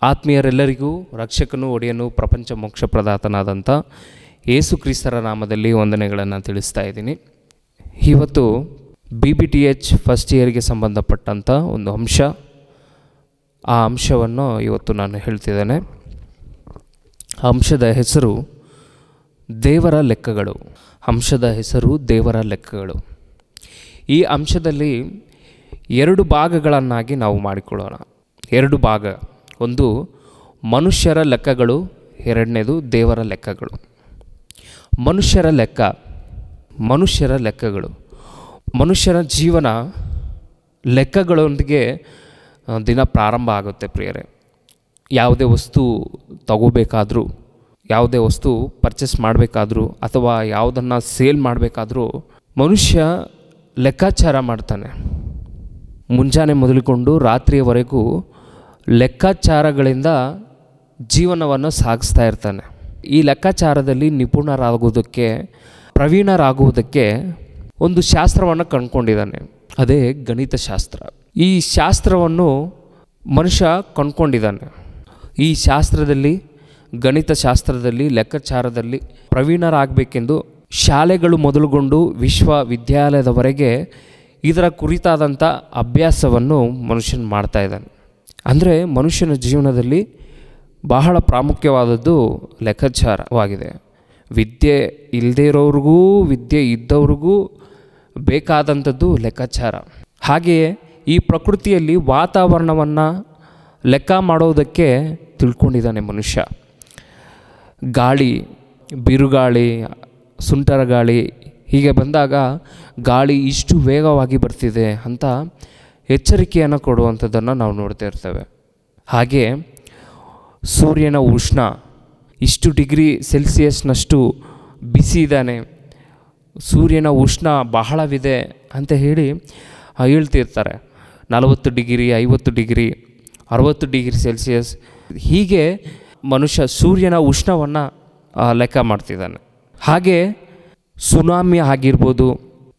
ಆತ್ಮೀಯರೆಲ್ಲರಿಗೂ ರಕ್ಷಕನೂ ಒಡೆಯನೂ ಪ್ರಪಂಚ ಮೋಕ್ಷ ಪ್ರದಾತನಾದಂಥ ಯೇಸು ಕ್ರಿಸ್ತರ ನಾಮದಲ್ಲಿ ವಂದನೆಗಳನ್ನು ತಿಳಿಸ್ತಾ ಇದ್ದೀನಿ. ಇವತ್ತು BBTH ಫಸ್ಟ್ ಇಯರ್ಗೆ ಸಂಬಂಧಪಟ್ಟಂಥ ಒಂದು ಅಂಶ, ಆ ಅಂಶವನ್ನು ಇವತ್ತು ನಾನು ಹೇಳ್ತಿದ್ದೇನೆ. ಆ ಅಂಶದ ಹೆಸರು ದೇವರ ಲೆಕ್ಕಗಳು. ಅಂಶದ ಹೆಸರು ದೇವರ ಲೆಕ್ಕಗಳು. ಈ ಅಂಶದಲ್ಲಿ 2 ಭಾಗಗಳನ್ನಾಗಿ ನಾವು ಮಾಡಿಕೊಳ್ಳೋಣ. 2 ಭಾಗ. ಒಂದು ಮನುಷ್ಯರ ಲೆಕ್ಕಗಳು, ಎರಡನೇದು ದೇವರ ಲೆಕ್ಕಗಳು. ಮನುಷ್ಯರ ಲೆಕ್ಕಗಳು. ಮನುಷ್ಯರ ಜೀವನ ಲೆಕ್ಕಗಳೊಂದಿಗೆ ದಿನ ಪ್ರಾರಂಭ ಆಗುತ್ತೆ ಪ್ರಿಯರೇ. ಯಾವುದೇ ವಸ್ತು ತಗೋಬೇಕಾದ್ರೂ, ಯಾವುದೇ ವಸ್ತು ಪರ್ಚೇಸ್ ಮಾಡಬೇಕಾದ್ರೂ ಅಥವಾ ಯಾವುದನ್ನು ಸೇಲ್ ಮಾಡಬೇಕಾದ್ರೂ ಮನುಷ್ಯ ಲೆಕ್ಕಾಚಾರ ಮಾಡ್ತಾನೆ. ಮುಂಜಾನೆ ಮೊದಲುಕೊಂಡು ರಾತ್ರಿಯವರೆಗೂ ಲೆಕ್ಕಾಚಾರಗಳಿಂದ ಜೀವನವನ್ನು ಸಾಗಿಸ್ತಾ ಇರ್ತಾನೆ. ಈ ಲೆಕ್ಕಾಚಾರದಲ್ಲಿ ಪ್ರವೀಣರಾಗುವುದಕ್ಕೆ ಒಂದು ಶಾಸ್ತ್ರವನ್ನು ಕಂಡುಕೊಂಡಿದ್ದಾನೆ. ಅದೇ ಗಣಿತಶಾಸ್ತ್ರ. ಈ ಶಾಸ್ತ್ರವನ್ನು ಮನುಷ್ಯ ಕಂಡುಕೊಂಡಿದ್ದಾನೆ. ಈ ಶಾಸ್ತ್ರದಲ್ಲಿ, ಗಣಿತಶಾಸ್ತ್ರದಲ್ಲಿ, ಲೆಕ್ಕಾಚಾರದಲ್ಲಿ ಪ್ರವೀಣರಾಗಬೇಕೆಂದು ಶಾಲೆಗಳು ಮೊದಲುಗೊಂಡು ವಿಶ್ವವಿದ್ಯಾಲಯದವರೆಗೆ ಇದರ ಕುರಿತಾದಂಥ ಅಭ್ಯಾಸವನ್ನು ಮನುಷ್ಯನು ಮಾಡ್ತಾ ಇದ್ದಾನೆ. ಅಂದರೆ ಮನುಷ್ಯನ ಜೀವನದಲ್ಲಿ ಬಹಳ ಪ್ರಾಮುಖ್ಯವಾದದ್ದು ಲೆಕ್ಕಾಚಾರವಾಗಿದೆ. ವಿದ್ಯೆ ಇಲ್ಲದೇ ಇರೋರಿಗೂ, ವಿದ್ಯೆ ಇದ್ದವ್ರಿಗೂ ಬೇಕಾದಂಥದ್ದು ಲೆಕ್ಕಾಚಾರ. ಹಾಗೆಯೇ ಈ ಪ್ರಕೃತಿಯಲ್ಲಿ ವಾತಾವರಣವನ್ನು ಲೆಕ್ಕ ಮಾಡೋದಕ್ಕೆ ತಿಳ್ಕೊಂಡಿದ್ದಾನೆ ಮನುಷ್ಯ. ಗಾಳಿ, ಬಿರುಗಾಳಿ, ಸುಂಟರ ಗಾಳಿ ಹೀಗೆ ಬಂದಾಗ ಗಾಳಿ ಇಷ್ಟು ವೇಗವಾಗಿ ಬರ್ತಿದೆ ಅಂತ ಎಚ್ಚರಿಕೆಯನ್ನು ಕೊಡುವಂಥದ್ದನ್ನು ನಾವು ನೋಡ್ತಾ ಇರ್ತೇವೆ. ಹಾಗೆ ಸೂರ್ಯನ ಉಷ್ಣ ಇಷ್ಟು ಡಿಗ್ರಿ ಸೆಲ್ಸಿಯಸ್ನಷ್ಟು ಬಿಸಿ ಇದ್ದಾನೆ, ಸೂರ್ಯನ ಉಷ್ಣ ಬಹಳವಿದೆ ಅಂತ ಹೇಳ್ತಿರ್ತಾರೆ. 40 ಡಿಗ್ರಿ, 50 ಡಿಗ್ರಿ, 60 ಡಿಗ್ರಿ ಸೆಲ್ಸಿಯಸ್ ಹೀಗೆ ಮನುಷ್ಯ ಸೂರ್ಯನ ಉಷ್ಣವನ್ನು ಲೆಕ್ಕ ಮಾಡ್ತಿದ್ದಾನೆ. ಹಾಗೆ ಸುನಾಮಿ ಆಗಿರ್ಬೋದು,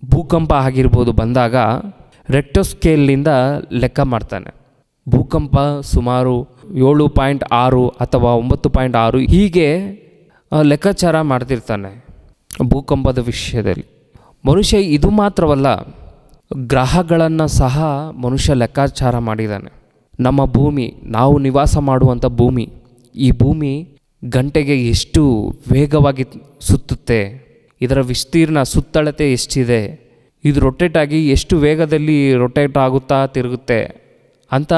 ಭೂಕಂಪ ಆಗಿರ್ಬೋದು ಬಂದಾಗ ರೆಕ್ಟರ್ ಸ್ಕೇಲ್ನಿಂದ ಲೆಕ್ಕ ಮಾಡ್ತಾನೆ. ಭೂಕಂಪ ಸುಮಾರು 7.6 ಅಥವಾ 9.6 ಹೀಗೆ ಲೆಕ್ಕಾಚಾರ ಮಾಡ್ತಿರ್ತಾನೆ ಭೂಕಂಪದ ವಿಷಯದಲ್ಲಿ. ಮನುಷ್ಯ ಇದು ಮಾತ್ರವಲ್ಲ, ಗ್ರಹಗಳನ್ನು ಸಹ ಮನುಷ್ಯ ಲೆಕ್ಕಾಚಾರ ಮಾಡಿದ್ದಾನೆ. ನಮ್ಮ ಭೂಮಿ, ನಾವು ನಿವಾಸ ಮಾಡುವಂಥ ಭೂಮಿ, ಈ ಭೂಮಿ ಗಂಟೆಗೆ ಎಷ್ಟು ವೇಗವಾಗಿ ಸುತ್ತುತ್ತೆ, ಇದರ ವಿಸ್ತೀರ್ಣ, ಸುತ್ತಳತೆ ಎಷ್ಟಿದೆ, ಇದು ರೊಟೇಟ್ ಆಗಿ ಎಷ್ಟು ವೇಗದಲ್ಲಿ ರೊಟೇಟ್ ಆಗುತ್ತಾ ತಿರುಗುತ್ತೆ ಅಂತ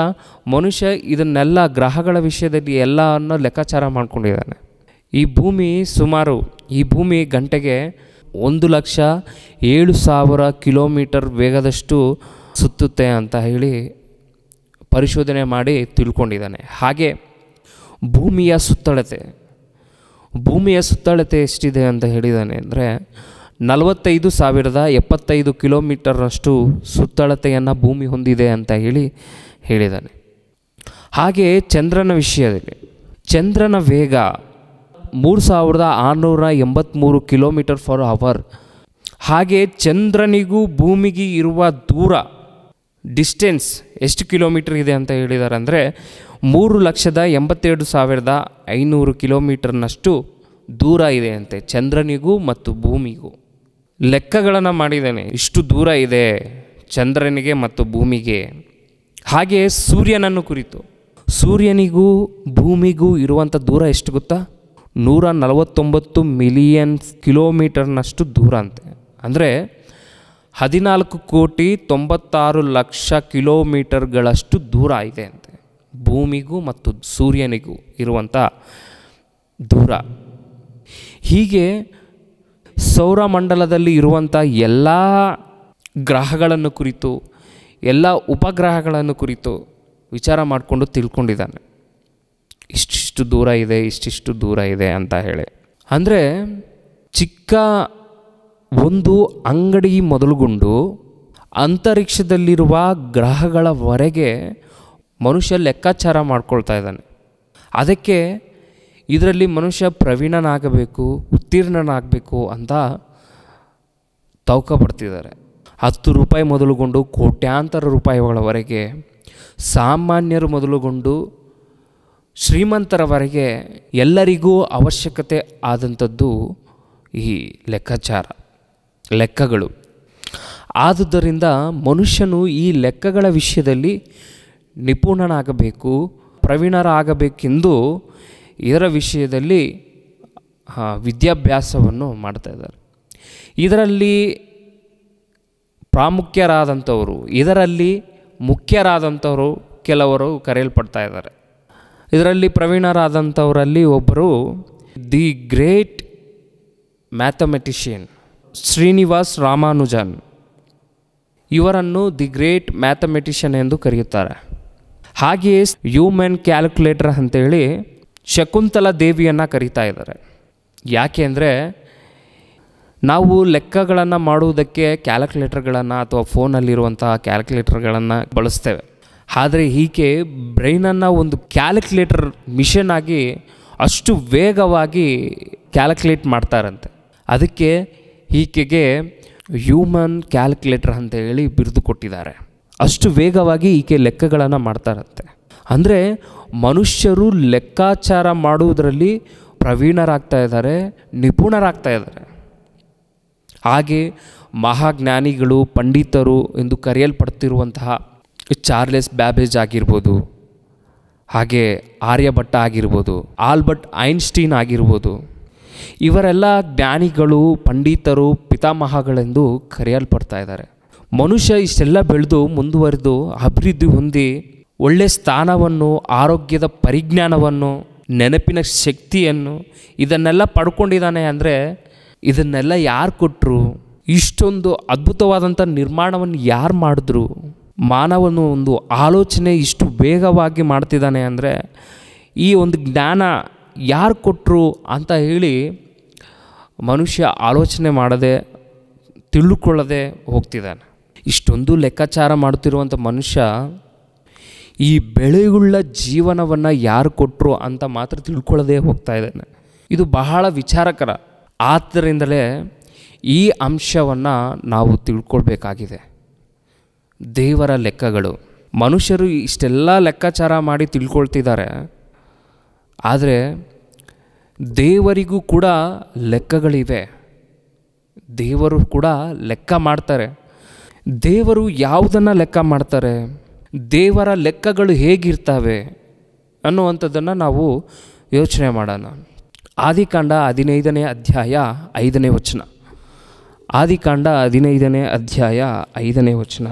ಮನುಷ್ಯ ಇದನ್ನೆಲ್ಲ ಗ್ರಹಗಳ ವಿಷಯದಲ್ಲಿ ಎಲ್ಲವನ್ನು ಲೆಕ್ಕಾಚಾರ ಮಾಡ್ಕೊಂಡಿದ್ದಾನೆ. ಈ ಭೂಮಿ ಗಂಟೆಗೆ 1,07,000 ಕಿಲೋಮೀಟರ್ ವೇಗದಷ್ಟು ಸುತ್ತುತ್ತೆ ಅಂತ ಪರಿಶೋಧನೆ ಮಾಡಿ ತಿಳ್ಕೊಂಡಿದ್ದಾನೆ. ಹಾಗೆ ಭೂಮಿಯ ಸುತ್ತಳತೆ ಎಷ್ಟಿದೆ ಅಂತ ಹೇಳಿದ್ದಾನೆ ಅಂದರೆ 45,075 ಕಿಲೋಮೀಟರ್ನಷ್ಟು ಸುತ್ತಳತೆಯನ್ನು ಭೂಮಿ ಹೊಂದಿದೆ ಅಂತ ಹೇಳಿದ್ದಾನೆ. ಹಾಗೆ ಚಂದ್ರನ ವಿಷಯದಲ್ಲಿ ಚಂದ್ರನ ವೇಗ 3,683 ಕಿಲೋಮೀಟರ್ ಫಾರ್ ಅವರ್. ಹಾಗೆ ಚಂದ್ರನಿಗೂ ಭೂಮಿಗೆ ಇರುವ ದೂರ, ಡಿಸ್ಟೆನ್ಸ್ ಎಷ್ಟು ಕಿಲೋಮೀಟರ್ ಇದೆ ಅಂತ ಹೇಳಿದ್ದಾರೆ ಅಂದರೆ 3,82,500 ಕಿಲೋಮೀಟರ್ನಷ್ಟು ದೂರ ಇದೆ ಅಂತೆ ಚಂದ್ರನಿಗೂ ಮತ್ತು ಭೂಮಿಗೂ. ಲೆಕ್ಕಗಳನ್ನು ಮಾಡಿದ್ದಾನೆ, ಇಷ್ಟು ದೂರ ಇದೆ ಚಂದ್ರನಿಗೆ ಮತ್ತು ಭೂಮಿಗೆ. ಹಾಗೆ ಸೂರ್ಯನನ್ನು ಕುರಿತು, ಸೂರ್ಯನಿಗೂ ಭೂಮಿಗೂ ಇರುವಂಥ ದೂರ ಎಷ್ಟು ಗೊತ್ತಾ? 149 ಮಿಲಿಯನ್ ಕಿಲೋಮೀಟರ್ನಷ್ಟು ದೂರ ಅಂತೆ. ಅಂದರೆ 14,96,00,000 ಕಿಲೋಮೀಟರ್ಗಳಷ್ಟು ದೂರ ಇದೆ ಅಂತೆ ಭೂಮಿಗೂ ಮತ್ತು ಸೂರ್ಯನಿಗೂ ಇರುವಂಥ ದೂರ. ಹೀಗೆ ಸೌರಮಂಡಲದಲ್ಲಿ ಇರುವಂಥ ಎಲ್ಲ ಗ್ರಹಗಳನ್ನು ಕುರಿತು, ಎಲ್ಲ ಉಪಗ್ರಹಗಳನ್ನು ಕುರಿತು ವಿಚಾರ ಮಾಡಿಕೊಂಡು ತಿಳ್ಕೊಂಡಿದ್ದಾನೆ. ಇಷ್ಟಿಷ್ಟು ದೂರ ಇದೆ, ಇಷ್ಟಿಷ್ಟು ದೂರ ಇದೆ ಅಂತ ಹೇಳಿ. ಅಂದರೆ ಚಿಕ್ಕ ಒಂದು ಅಂಗಡಿ ಮೊದಲುಗೊಂಡು ಅಂತರಿಕ್ಷದಲ್ಲಿರುವ ಗ್ರಹಗಳವರೆಗೆ ಮನುಷ್ಯ ಲೆಕ್ಕಾಚಾರ ಮಾಡ್ಕೊಳ್ತಾ ಇದ್ದಾನೆ. ಅದಕ್ಕೆ ಇದರಲ್ಲಿ ಮನುಷ್ಯ ಪ್ರವೀಣನಾಗಬೇಕು, ಉತ್ತೀರ್ಣನಾಗಬೇಕು ಅಂತ ತವಕ ಪಡ್ತಿದ್ದಾರೆ. 10 ರೂಪಾಯಿ ಮೊದಲುಗೊಂಡು ಕೋಟ್ಯಾಂತರ ರೂಪಾಯಿಗಳವರೆಗೆ, ಸಾಮಾನ್ಯರು ಮೊದಲುಗೊಂಡು ಶ್ರೀಮಂತರವರೆಗೆ ಎಲ್ಲರಿಗೂ ಅವಶ್ಯಕತೆ ಆದಂಥದ್ದು ಈ ಲೆಕ್ಕಾಚಾರ, ಲೆಕ್ಕಗಳು. ಆದುದರಿಂದ ಮನುಷ್ಯನು ಈ ಲೆಕ್ಕಗಳ ವಿಷಯದಲ್ಲಿ ನಿಪುಣನಾಗಬೇಕು, ಪ್ರವೀಣರಾಗಬೇಕೆಂದು ಇದರ ವಿಷಯದಲ್ಲಿ ವಿದ್ಯಾಭ್ಯಾಸವನ್ನು ಮಾಡ್ತಾಯಿದ್ದಾರೆ. ಇದರಲ್ಲಿ ಪ್ರಾಮುಖ್ಯರಾದಂಥವರು, ಇದರಲ್ಲಿ ಮುಖ್ಯರಾದಂಥವರು ಕೆಲವರು ಕರೆಯಲ್ಪಡ್ತಾ ಇದ್ದಾರೆ. ಇದರಲ್ಲಿ ಪ್ರವೀಣರಾದಂಥವರಲ್ಲಿ ಒಬ್ಬರು the great mathematician Srinivas Ramanujan. ಇವರನ್ನು ದಿ ಗ್ರೇಟ್ ಮ್ಯಾಥಮೆಟಿಷಿಯನ್ ಎಂದು ಕರೆಯುತ್ತಾರೆ. ಹಾಗೆಯೇ ಹ್ಯೂಮನ್ ಕ್ಯಾಲ್ಕುಲೇಟರ್ ಅಂತೇಳಿ ಶಕುಂತಲಾ ದೇವಿಯನ್ನು ಕರೀತಾ ಇದ್ದಾರೆ. ಯಾಕೆ ಅಂದರೆ ನಾವು ಲೆಕ್ಕಗಳನ್ನು ಮಾಡುವುದಕ್ಕೆ ಕ್ಯಾಲ್ಕುಲೇಟರ್ಗಳನ್ನು ಅಥವಾ ಫೋನಲ್ಲಿರುವಂತಹ ಕ್ಯಾಲ್ಕುಲೇಟರ್ಗಳನ್ನು ಬಳಸ್ತೇವೆ. ಆದರೆ ಹೀಗೆ ಬ್ರೈನನ್ನು ಒಂದು ಕ್ಯಾಲ್ಕುಲೇಟರ್ ಮಿಷನ್ ಆಗಿ ಅಷ್ಟು ವೇಗವಾಗಿ ಕ್ಯಾಲ್ಕುಲೇಟ್ ಮಾಡ್ತಾರಂತೆ. ಅದಕ್ಕೆ ಈಕೆಗೆ ಹ್ಯೂಮನ್ ಕ್ಯಾಲ್ಕುಲೇಟರ್ ಅಂತ ಹೇಳಿ ಬಿರುದು ಕೊಟ್ಟಿದ್ದಾರೆ. ಅಷ್ಟು ವೇಗವಾಗಿ ಈಕೆ ಲೆಕ್ಕಗಳನ್ನು ಮಾಡ್ತಾರಂತೆ. ಅಂದರೆ ಮನುಷ್ಯರು ಲೆಕ್ಕಾಚಾರ ಮಾಡುವುದರಲ್ಲಿ ಪ್ರವೀಣರಾಗ್ತಾ ಇದ್ದಾರೆ, ನಿಪುಣರಾಗ್ತಾ ಇದ್ದಾರೆ. ಹಾಗೆ ಮಹಾಜ್ಞಾನಿಗಳು, ಪಂಡಿತರು ಎಂದು ಕರೆಯಲ್ಪಡ್ತಿರುವಂತಹ ಚಾರ್ಲೆಸ್ ಬ್ಯಾಬೇಜ್ ಆಗಿರ್ಬೋದು, ಹಾಗೆ ಆರ್ಯಭಟ್ಟ ಆಗಿರ್ಬೋದು, ಆಲ್ಬರ್ಟ್ ಐನ್ಸ್ಟೀನ್ ಆಗಿರ್ಬೋದು, ಇವರೆಲ್ಲ ಜ್ಞಾನಿಗಳು, ಪಂಡಿತರು, ಪಿತಾಮಹಗಳೆಂದು ಕರೆಯಲ್ಪಡ್ತಾ ಇದ್ದಾರೆ. ಮನುಷ್ಯ ಇಷ್ಟೆಲ್ಲ ಬೆಳೆದು ಮುಂದುವರೆದು ಅಭಿವೃದ್ಧಿ ಹೊಂದಿ ಒಳ್ಳೆಯ ಸ್ಥಾನವನ್ನು, ಆರೋಗ್ಯದ ಪರಿಜ್ಞಾನವನ್ನು, ನೆನಪಿನ ಶಕ್ತಿಯನ್ನು ಇದನ್ನೆಲ್ಲ ಪಡ್ಕೊಂಡಿದ್ದಾನೆ ಅಂದರೆ ಇದನ್ನೆಲ್ಲ ಯಾರು ಕೊಟ್ಟರು? ಇಷ್ಟೊಂದು ಅದ್ಭುತವಾದಂಥ ನಿರ್ಮಾಣವನ್ನು ಯಾರು ಮಾಡಿದ್ರು? ಮಾನವನು ಒಂದು ಆಲೋಚನೆ ಇಷ್ಟು ವೇಗವಾಗಿ ಮಾಡ್ತಿದ್ದಾನೆ ಅಂದರೆ ಈ ಒಂದು ಜ್ಞಾನ ಯಾರು ಕೊಟ್ಟರು ಅಂತ ಹೇಳಿ ಮನುಷ್ಯ ಆಲೋಚನೆ ಮಾಡದೆ, ತಿಳ್ಕೊಳ್ಳದೆ ಹೋಗ್ತಿದ್ದಾನೆ. ಇಷ್ಟೊಂದು ಲೆಕ್ಕಾಚಾರ ಮಾಡುತ್ತಿರುವಂಥ ಮನುಷ್ಯ ಈ ಬೆಳೆಯುಳ್ಳ ಜೀವನವನ್ನು ಯಾರು ಕೊಟ್ಟರು ಅಂತ ಮಾತ್ರ ತಿಳ್ಕೊಳ್ಳದೆ ಹೋಗ್ತಾ ಇದ್ದಾನೆ. ಇದು ಬಹಳ ವಿಚಾರಕರ. ಆದ್ದರಿಂದಲೇ ಈ ಅಂಶವನ್ನು ನಾವು ತಿಳ್ಕೊಳ್ಬೇಕಾಗಿದೆ. ದೇವರ ಲೆಕ್ಕಗಳು. ಮನುಷ್ಯರು ಇಷ್ಟೆಲ್ಲ ಲೆಕ್ಕಾಚಾರ ಮಾಡಿ ತಿಳ್ಕೊಳ್ತಿದ್ದಾರೆ, ಆದರೆ ದೇವರಿಗೂ ಕೂಡ ಲೆಕ್ಕಗಳಿವೆ. ದೇವರು ಕೂಡ ಲೆಕ್ಕ ಮಾಡ್ತಾರೆ. ದೇವರು ಯಾವುದನ್ನು ಲೆಕ್ಕ ಮಾಡ್ತಾರೆ, ದೇವರ ಲೆಕ್ಕಗಳು ಹೇಗಿರ್ತವೆ ಅನ್ನುವಂಥದ್ದನ್ನು ನಾವು ಯೋಚನೆ ಮಾಡೋಣ. ಆದಿಕಾಂಡ 15ನೇ ಅಧ್ಯಾಯ 5ನೇ ವಚನ. ಆದಿಕಾಂಡ 15ನೇ ಅಧ್ಯಾಯ 5ನೇ ವಚನ.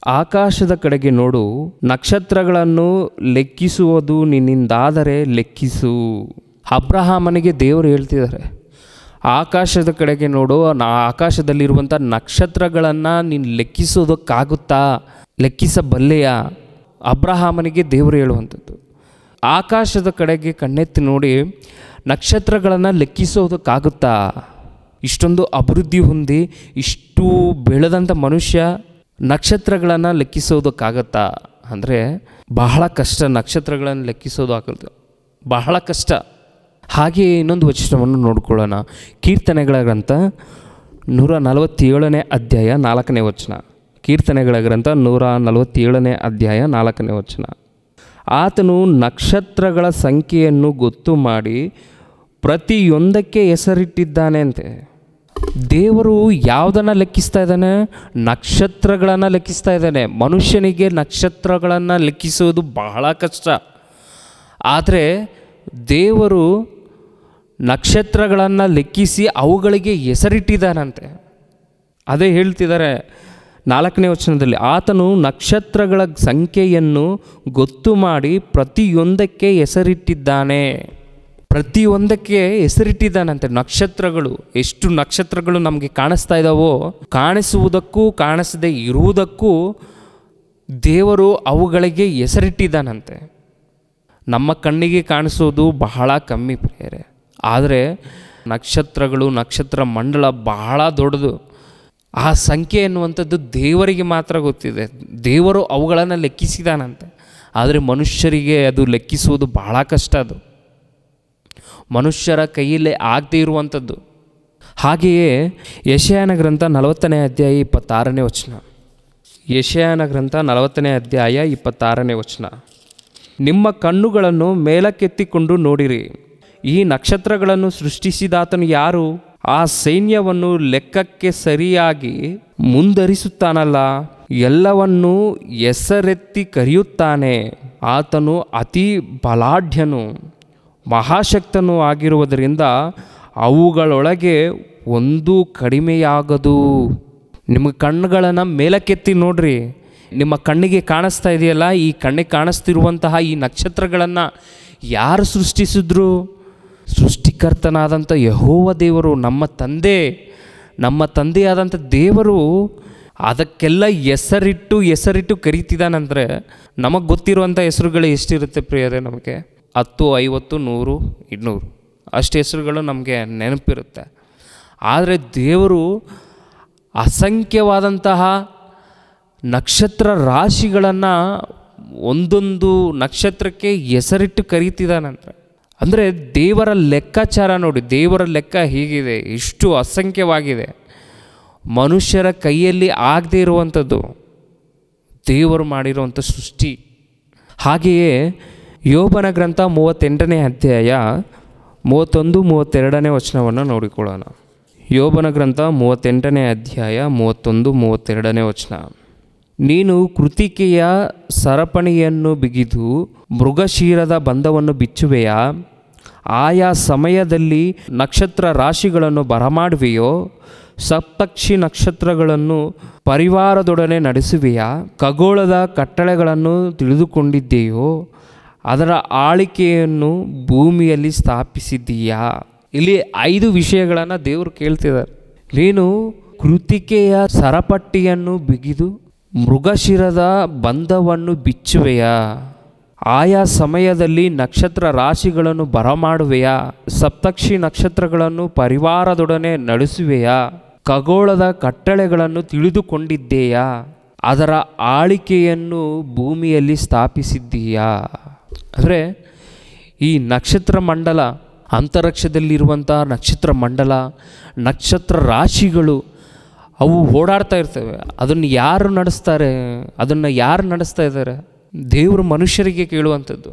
ಆಕಾಶದ ಕಡೆಗೆ ನೋಡು, ನಕ್ಷತ್ರಗಳನ್ನು ಲೆಕ್ಕಿಸುವುದು ನಿನ್ನಿಂದಾದರೆ ಲೆಕ್ಕಿಸು. ಅಬ್ರಹಾಮನಿಗೆ ದೇವರು ಹೇಳ್ತಿದ್ದಾರೆ, ಆಕಾಶದ ಕಡೆಗೆ ನೋಡು, ಆಕಾಶದಲ್ಲಿರುವಂಥ ನಕ್ಷತ್ರಗಳನ್ನು ನೀನು ಲೆಕ್ಕಿಸೋದಕ್ಕಾಗುತ್ತಾ, ಲೆಕ್ಕಿಸಬಲ್ಲೆಯ? ಅಬ್ರಹಾಮನಿಗೆ ದೇವರು ಹೇಳುವಂಥದ್ದು. ಆಕಾಶದ ಕಡೆಗೆ ಕಣ್ಣೆತ್ತಿ ನೋಡಿ, ನಕ್ಷತ್ರಗಳನ್ನು ಲೆಕ್ಕಿಸೋದಕ್ಕಾಗುತ್ತಾ? ಇಷ್ಟೊಂದು ಅಭಿವೃದ್ಧಿ ಹೊಂದಿ ಇಷ್ಟು ಬೆಳೆದಂಥ ಮನುಷ್ಯ ನಕ್ಷತ್ರಗಳನ್ನು ಲೆಕ್ಕಿಸೋದಕ್ಕಾಗತ್ತಾ ಅಂದರೆ ಬಹಳ ಕಷ್ಟ. ನಕ್ಷತ್ರಗಳನ್ನು ಲೆಕ್ಕಿಸೋದು ಆಗುತ್ತೆ, ಬಹಳ ಕಷ್ಟ. ಹಾಗೆಯೇ ಇನ್ನೊಂದು ವಚನವನ್ನು ನೋಡ್ಕೊಳ್ಳೋಣ. ಕೀರ್ತನೆಗಳ ಗ್ರಂಥ 147ನೇ ಅಧ್ಯಾಯ 4ನೇ ವಚನ. ಕೀರ್ತನೆಗಳ ಗ್ರಂಥ 147ನೇ ಅಧ್ಯಾಯ 4ನೇ ವಚನ. ಆತನು ನಕ್ಷತ್ರಗಳ ಸಂಖ್ಯೆಯನ್ನು ಗೊತ್ತು ಮಾಡಿ ಪ್ರತಿಯೊಂದಕ್ಕೆ ಹೆಸರಿಟ್ಟಿದ್ದಾನೆ ಅಂತೆ. ದೇವರು ಯಾವುದನ್ನು ಲೆಕ್ಕಿಸ್ತಾ ಇದ್ದಾನೆ? ನಕ್ಷತ್ರಗಳನ್ನು ಲೆಕ್ಕಿಸ್ತಾ ಇದ್ದಾನೆ. ಮನುಷ್ಯನಿಗೆ ನಕ್ಷತ್ರಗಳನ್ನು ಲೆಕ್ಕಿಸುವುದು ಬಹಳ ಕಷ್ಟ. ಆದರೆ ದೇವರು ನಕ್ಷತ್ರಗಳನ್ನು ಲೆಕ್ಕಿಸಿ ಅವುಗಳಿಗೆ ಹೆಸರಿಟ್ಟಿದ್ದಾನಂತೆ. ಅದೇ ಹೇಳ್ತಿದ್ದಾರೆ 4ನೇ ವಚನದಲ್ಲಿ, ಆತನು ನಕ್ಷತ್ರಗಳ ಸಂಖ್ಯೆಯನ್ನು ಗೊತ್ತು ಮಾಡಿ ಪ್ರತಿಯೊಂದಕ್ಕೆ ಹೆಸರಿಟ್ಟಿದ್ದಾನೆ. ಪ್ರತಿಯೊಂದಕ್ಕೆ ಹೆಸರಿಟ್ಟಿದ್ದಾನಂತೆ. ನಕ್ಷತ್ರಗಳು, ಎಷ್ಟು ನಕ್ಷತ್ರಗಳು ನಮಗೆ ಕಾಣಿಸ್ತಾ ಇದ್ದಾವೋ, ಕಾಣಿಸುವುದಕ್ಕೂ ಕಾಣಿಸದೇ ಇರುವುದಕ್ಕೂ ದೇವರು ಅವುಗಳಿಗೆ ಹೆಸರಿಟ್ಟಿದ್ದಾನಂತೆ. ನಮ್ಮ ಕಣ್ಣಿಗೆ ಕಾಣಿಸೋದು ಬಹಳ ಕಮ್ಮಿ ಪ್ರಿಯರೇ, ಆದರೆ ನಕ್ಷತ್ರಗಳು, ನಕ್ಷತ್ರ ಮಂಡಲ ಬಹಳ ದೊಡ್ಡದು. ಆ ಸಂಖ್ಯೆ ಎನ್ನುವಂಥದ್ದು ದೇವರಿಗೆ ಮಾತ್ರ ಗೊತ್ತಿದೆ. ದೇವರು ಅವುಗಳನ್ನು ಲೆಕ್ಕಿಸಿದಾನಂತೆ. ಆದರೆ ಮನುಷ್ಯರಿಗೆ ಅದು ಲೆಕ್ಕಿಸುವುದು ಬಹಳ ಕಷ್ಟ. ಅದು ಮನುಷ್ಯರ ಕೈಯಲ್ಲೇ ಆಗದೇ ಇರುವಂಥದ್ದು. ಹಾಗೆಯೇ ಯೆಶಾಯನ ಗ್ರಂಥ 40ನೇ ಅಧ್ಯಾಯ 26ನೇ ವಚನ. ಯೆಶಾಯನ ಗ್ರಂಥ 40ನೇ ಅಧ್ಯಾಯ 26ನೇ ವಚನ. ನಿಮ್ಮ ಕಣ್ಣುಗಳನ್ನು ಮೇಲಕ್ಕೆತ್ತಿಕೊಂಡು ನೋಡಿರಿ, ಈ ನಕ್ಷತ್ರಗಳನ್ನು ಸೃಷ್ಟಿಸಿದಾತನು ಯಾರು? ಆ ಸೈನ್ಯವನ್ನು ಲೆಕ್ಕಕ್ಕೆ ಸರಿಯಾಗಿ ಮುಂದರಿಸುತ್ತಾನಲ್ಲ, ಎಲ್ಲವನ್ನೂ ಹೆಸರೆತ್ತಿ ಕರೆಯುತ್ತಾನೆ. ಆತನು ಅತಿ ಬಲಾಢ್ಯನು, ಮಹಾಶಕ್ತನೂ ಆಗಿರುವುದರಿಂದ ಅವುಗಳೊಳಗೆ ಒಂದೂ ಕಡಿಮೆಯಾಗದು. ನಿಮ್ಮ ಕಣ್ಣುಗಳನ್ನು ಮೇಲಕ್ಕೆತ್ತಿ ನೋಡ್ರಿ. ನಿಮ್ಮ ಕಣ್ಣಿಗೆ ಕಾಣಿಸ್ತಾ ಇದೆಯಲ್ಲ, ಈ ಕಣ್ಣಿಗೆ ಕಾಣಿಸ್ತಿರುವಂತಹ ಈ ನಕ್ಷತ್ರಗಳನ್ನು ಯಾರು ಸೃಷ್ಟಿಸಿದ್ರು? ಸೃಷ್ಟಿಕರ್ತನಾದಂಥ ಯೆಹೋವ ದೇವರು, ನಮ್ಮ ತಂದೆಯಾದಂಥ ದೇವರು ಅದಕ್ಕೆಲ್ಲ ಹೆಸರಿಟ್ಟು ಕರೀತಿದ್ದಾನಂದರೆ ನಮಗೆ ಗೊತ್ತಿರುವಂಥ ಹೆಸರುಗಳು ಎಷ್ಟಿರುತ್ತೆ ಪ್ರಿಯರೇ? ನಮಗೆ 10, 50, 100, 200 ಅಷ್ಟು ಹೆಸರುಗಳು ನಮಗೆ ನೆನಪಿರುತ್ತೆ. ಆದರೆ ದೇವರು ಅಸಂಖ್ಯವಾದಂತಹ ನಕ್ಷತ್ರ ರಾಶಿಗಳನ್ನು ಒಂದೊಂದು ನಕ್ಷತ್ರಕ್ಕೆ ಹೆಸರಿಟ್ಟು ಕರೀತಿದ್ದಾನಂತೆ. ಅಂದರೆ ದೇವರ ಲೆಕ್ಕಾಚಾರ ನೋಡಿ, ದೇವರ ಲೆಕ್ಕ ಹೀಗಿದೆ, ಇಷ್ಟು ಅಸಂಖ್ಯವಾಗಿದೆ. ಮನುಷ್ಯರ ಕೈಯಲ್ಲಿ ಆಗದೇ ಇರುವಂಥದ್ದು ದೇವರು ಮಾಡಿರುವಂಥ ಸೃಷ್ಟಿ. ಹಾಗೆಯೇ ಯೋಬನ ಗ್ರಂಥ 38ನೇ ಅಧ್ಯಾಯ 31, 32ನೇ ವಚನವನ್ನು ನೋಡಿಕೊಳ್ಳೋಣ. ಯೋಬನ ಗ್ರಂಥ 38ನೇ ಅಧ್ಯಾಯ 31, 32ನೇ ವಚನ. ನೀನು ಕೃತಿಕೆಯ ಸರಪಣಿಯನ್ನು ಬಿಗಿದು ಮೃಗಶಿರದ ಬಂಧವನ್ನು ಬಿಚ್ಚುವೆಯಾ? ಆಯಾ ಸಮಯದಲ್ಲಿ ನಕ್ಷತ್ರ ರಾಶಿಗಳನ್ನು ಬರಮಾಡುವೆಯೋ? ಸಪ್ತಕ್ಷಿ ನಕ್ಷತ್ರಗಳನ್ನು ಪರಿವಾರದೊಡನೆ ನಡೆಸುವೆಯಾ? ಖಗೋಳದ ಕಟ್ಟಳೆಗಳನ್ನು ತಿಳಿದುಕೊಂಡಿದೆಯೋ? ಅದರ ಆಳಿಕೆಯನ್ನು ಭೂಮಿಯಲ್ಲಿ ಸ್ಥಾಪಿಸಿದ್ದೀಯಾ? ಇಲ್ಲಿ 5 ವಿಷಯಗಳನ್ನು ದೇವರು ಕೇಳ್ತಿದ್ದಾರೆ. ನೀನು ಕೃತಿಕೆಯ ಸರಪಟ್ಟಿಯನ್ನು ಬಿಗಿದು ಮೃಗಶಿರದ ಬಂಧವನ್ನು ಬಿಚ್ಚುವೆಯಾ? ಆಯಾ ಸಮಯದಲ್ಲಿ ನಕ್ಷತ್ರ ರಾಶಿಗಳನ್ನು ಬರಮಾಡುವೆಯಾ? ಸಪ್ತಕ್ಷಿ ನಕ್ಷತ್ರಗಳನ್ನು ಪರಿವಾರದೊಡನೆ ನಡೆಸುವೆಯಾ? ಖಗೋಳದ ಕಟ್ಟಳೆಗಳನ್ನು ತಿಳಿದುಕೊಂಡಿದ್ದೀಯಾ? ಅದರ ಆಳಿಕೆಯನ್ನು ಭೂಮಿಯಲ್ಲಿ ಸ್ಥಾಪಿಸಿದ್ದೀಯಾ? ಅಂದರೆ ಈ ನಕ್ಷತ್ರ ಮಂಡಲ, ಅಂತರಿಕ್ಷದಲ್ಲಿರುವಂಥ ನಕ್ಷತ್ರ ಮಂಡಲ, ನಕ್ಷತ್ರ ರಾಶಿಗಳು ಅವು ಓಡಾಡ್ತಾ ಇರ್ತವೆ. ಅದನ್ನು ಯಾರು ನಡೆಸ್ತಾ ಇದ್ದಾರೆ? ದೇವರು ಮನುಷ್ಯರಿಗೆ ಕೇಳುವಂಥದ್ದು.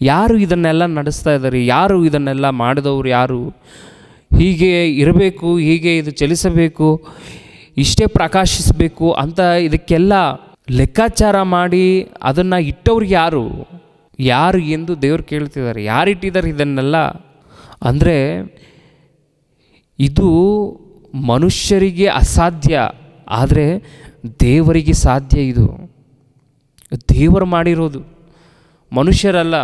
ಯಾರು ಇದನ್ನೆಲ್ಲ ನಡೆಸ್ತಾ ಇದ್ದಾರೆ? ಯಾರು ಇದನ್ನೆಲ್ಲ ಮಾಡಿದವರು ಯಾರು? ಹೀಗೆ ಇರಬೇಕು, ಹೀಗೆ ಇದು ಚಲಿಸಬೇಕು, ಇಷ್ಟೇ ಪ್ರಕಾಶಿಸಬೇಕು ಅಂತ ಇದಕ್ಕೆಲ್ಲ ಲೆಕ್ಕಾಚಾರ ಮಾಡಿ ಅದನ್ನು ಇಟ್ಟವ್ರು ಯಾರು ಎಂದು ದೇವರು ಕೇಳ್ತಿದ್ದಾರೆ. ಯಾರಿಟ್ಟಿದ್ದಾರೆ ಇದನ್ನೆಲ್ಲ? ಅಂದರೆ ಇದು ಮನುಷ್ಯರಿಗೆ ಅಸಾಧ್ಯ, ಆದರೆ ದೇವರಿಗೆ ಸಾಧ್ಯ. ಇದು ದೇವರು ಮಾಡಿರೋದು, ಮನುಷ್ಯರಲ್ಲ.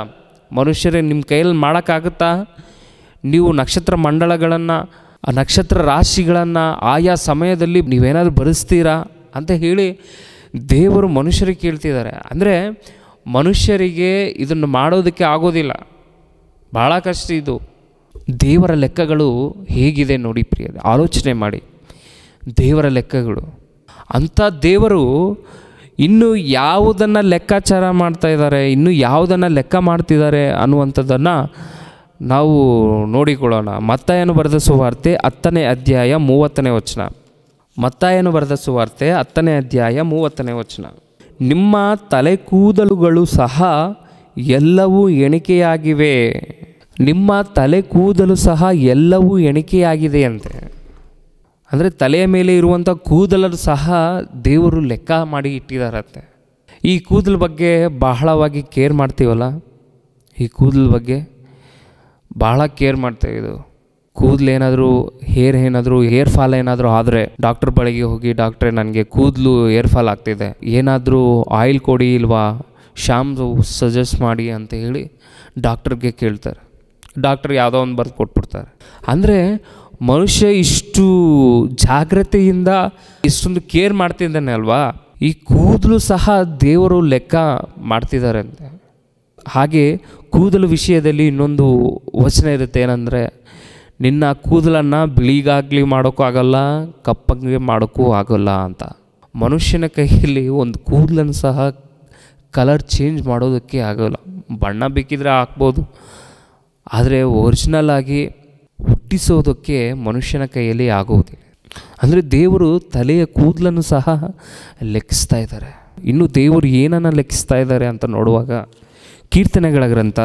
ಮನುಷ್ಯರೇ ನಿಮ್ಮ ಕೈಯಲ್ಲಿ ಮಾಡೋಕ್ಕಾಗುತ್ತಾ? ನೀವು ನಕ್ಷತ್ರ ಮಂಡಲಗಳನ್ನು, ಆ ನಕ್ಷತ್ರ ರಾಶಿಗಳನ್ನು ಆಯಾ ಸಮಯದಲ್ಲಿ ನೀವೇನಾದರೂ ಬರೆಸ್ತೀರಾ ಅಂತ ಹೇಳಿ ದೇವರು ಮನುಷ್ಯರಿಗೆ ಕೇಳ್ತಿದ್ದಾರೆ. ಅಂದರೆ ಮನುಷ್ಯರಿಗೆ ಇದನ್ನು ಮಾಡೋದಕ್ಕೆ ಆಗೋದಿಲ್ಲ, ಭಾಳ ಕಷ್ಟ. ಇದು ದೇವರ ಲೆಕ್ಕಗಳು ಹೇಗಿದೆ ನೋಡಿ ಪ್ರಿಯ, ಆಲೋಚನೆ ಮಾಡಿ. ದೇವರ ಲೆಕ್ಕಗಳು ಅಂಥ ದೇವರು ಇನ್ನು ಯಾವುದನ್ನು ಲೆಕ್ಕಾಚಾರ ಮಾಡ್ತಾ ಇದ್ದಾರೆ, ಇನ್ನು ಯಾವುದನ್ನು ಲೆಕ್ಕ ಮಾಡ್ತಿದ್ದಾರೆ ಅನ್ನುವಂಥದ್ದನ್ನು ನಾವು ನೋಡಿಕೊಳ್ಳೋಣ. ಮತ್ತಾಯನು ಬರೆದ ಸುವಾರ್ತೆ 10ನೇ ಅಧ್ಯಾಯ 30ನೇ ವಚನ. ಮತ್ತಾಯನು ಬರೆದ ಸುವಾರ್ತೆ 10ನೇ ಅಧ್ಯಾಯ 30ನೇ ವಚನ. ನಿಮ್ಮ ತಲೆ ಕೂದಲುಗಳು ಸಹ ಎಲ್ಲವೂ ಎಣಿಕೆಯಾಗಿವೆ. ನಿಮ್ಮ ತಲೆ ಕೂದಲು ಸಹ ಎಲ್ಲವೂ ಎಣಿಕೆಯಾಗಿದೆ ಅಂತೆ. ಅಂದರೆ ತಲೆಯ ಮೇಲೆ ಇರುವಂಥ ಕೂದಲನ್ನು ಸಹ ದೇವರು ಲೆಕ್ಕ ಮಾಡಿ ಇಟ್ಟಿದ್ದಾರಂತೆ. ಈ ಕೂದಲ ಬಗ್ಗೆ ಬಹಳವಾಗಿ ಕೇರ್ ಮಾಡ್ತೀವಲ್ಲ, ಈ ಕೂದಲ ಬಗ್ಗೆ ಬಹಳ ಕೇರ್ ಮಾಡ್ತೇವೆ. ಇದು ಕೂದಲು ಏನಾದರೂ ಹೇರ್ ಫಾಲ್ ಏನಾದರೂ ಆದರೆ ಡಾಕ್ಟರ್ ಬಳಿಗೆ ಹೋಗಿ, ಡಾಕ್ಟ್ರೇ ನನಗೆ ಕೂದಲು ಹೇರ್ ಫಾಲ್ ಆಗ್ತಿದೆ, ಏನಾದರೂ ಆಯಿಲ್ ಕೊಡಿ ಇಲ್ವಾ, ಶಾಂಪು ಸಜೆಸ್ಟ್ ಮಾಡಿ ಅಂತ ಹೇಳಿ ಡಾಕ್ಟ್ರಿಗೆ ಕೇಳ್ತಾರೆ. ಡಾಕ್ಟರ್ ಯಾವುದೋ ಒಂದು ಬರೆದು ಕೊಟ್ಬಿಡ್ತಾರೆ. ಅಂದರೆ ಮನುಷ್ಯ ಇಷ್ಟು ಜಾಗ್ರತೆಯಿಂದ ಇಷ್ಟೊಂದು ಕೇರ್ ಮಾಡ್ತಿದ್ದಾನೆ ಅಲ್ವಾ, ಈ ಕೂದಲು ಸಹ ದೇವರು ಲೆಕ್ಕ ಮಾಡ್ತಿದ್ದಾರೆ ಅಂತೆ. ಹಾಗೆ ಕೂದಲು ವಿಷಯದಲ್ಲಿ ಇನ್ನೊಂದು ವಚನ ಇರುತ್ತೆ, ಏನಂದರೆ ನಿನ್ನ ಕೂದಲನ್ನು ಬಿಳಿಗಾಗಲಿ ಮಾಡೋಕ್ಕೂ ಆಗೋಲ್ಲ, ಕಪ್ಪಗೆ ಮಾಡೋಕ್ಕೂ ಆಗೋಲ್ಲ ಅಂತ. ಮನುಷ್ಯನ ಕೈಯಲ್ಲಿ ಒಂದು ಕೂದಲನ್ನು ಸಹ ಕಲರ್ ಚೇಂಜ್ ಮಾಡೋದಕ್ಕೆ ಆಗೋಲ್ಲ. ಬಣ್ಣ ಬೇಕಿದ್ರೆ ಹಾಕ್ಬೋದು, ಆದರೆ ಒರಿಜಿನಲ್ ಆಗಿ ಹುಟ್ಟಿಸೋದಕ್ಕೆ ಮನುಷ್ಯನ ಕೈಯಲ್ಲಿ ಆಗೋದಿಲ್ಲ. ಅಂದರೆ ದೇವರು ತಲೆಯ ಕೂದಲನ್ನು ಸಹ ಲೆಕ್ಕಿಸ್ತಾ ಇದ್ದಾರೆ. ಇನ್ನು ದೇವರು ಏನನ್ನು ಲೆಕ್ಕಿಸ್ತಾ ಇದ್ದಾರೆ ಅಂತ ನೋಡುವಾಗ ಕೀರ್ತನೆಗಳ ಗ್ರಂಥ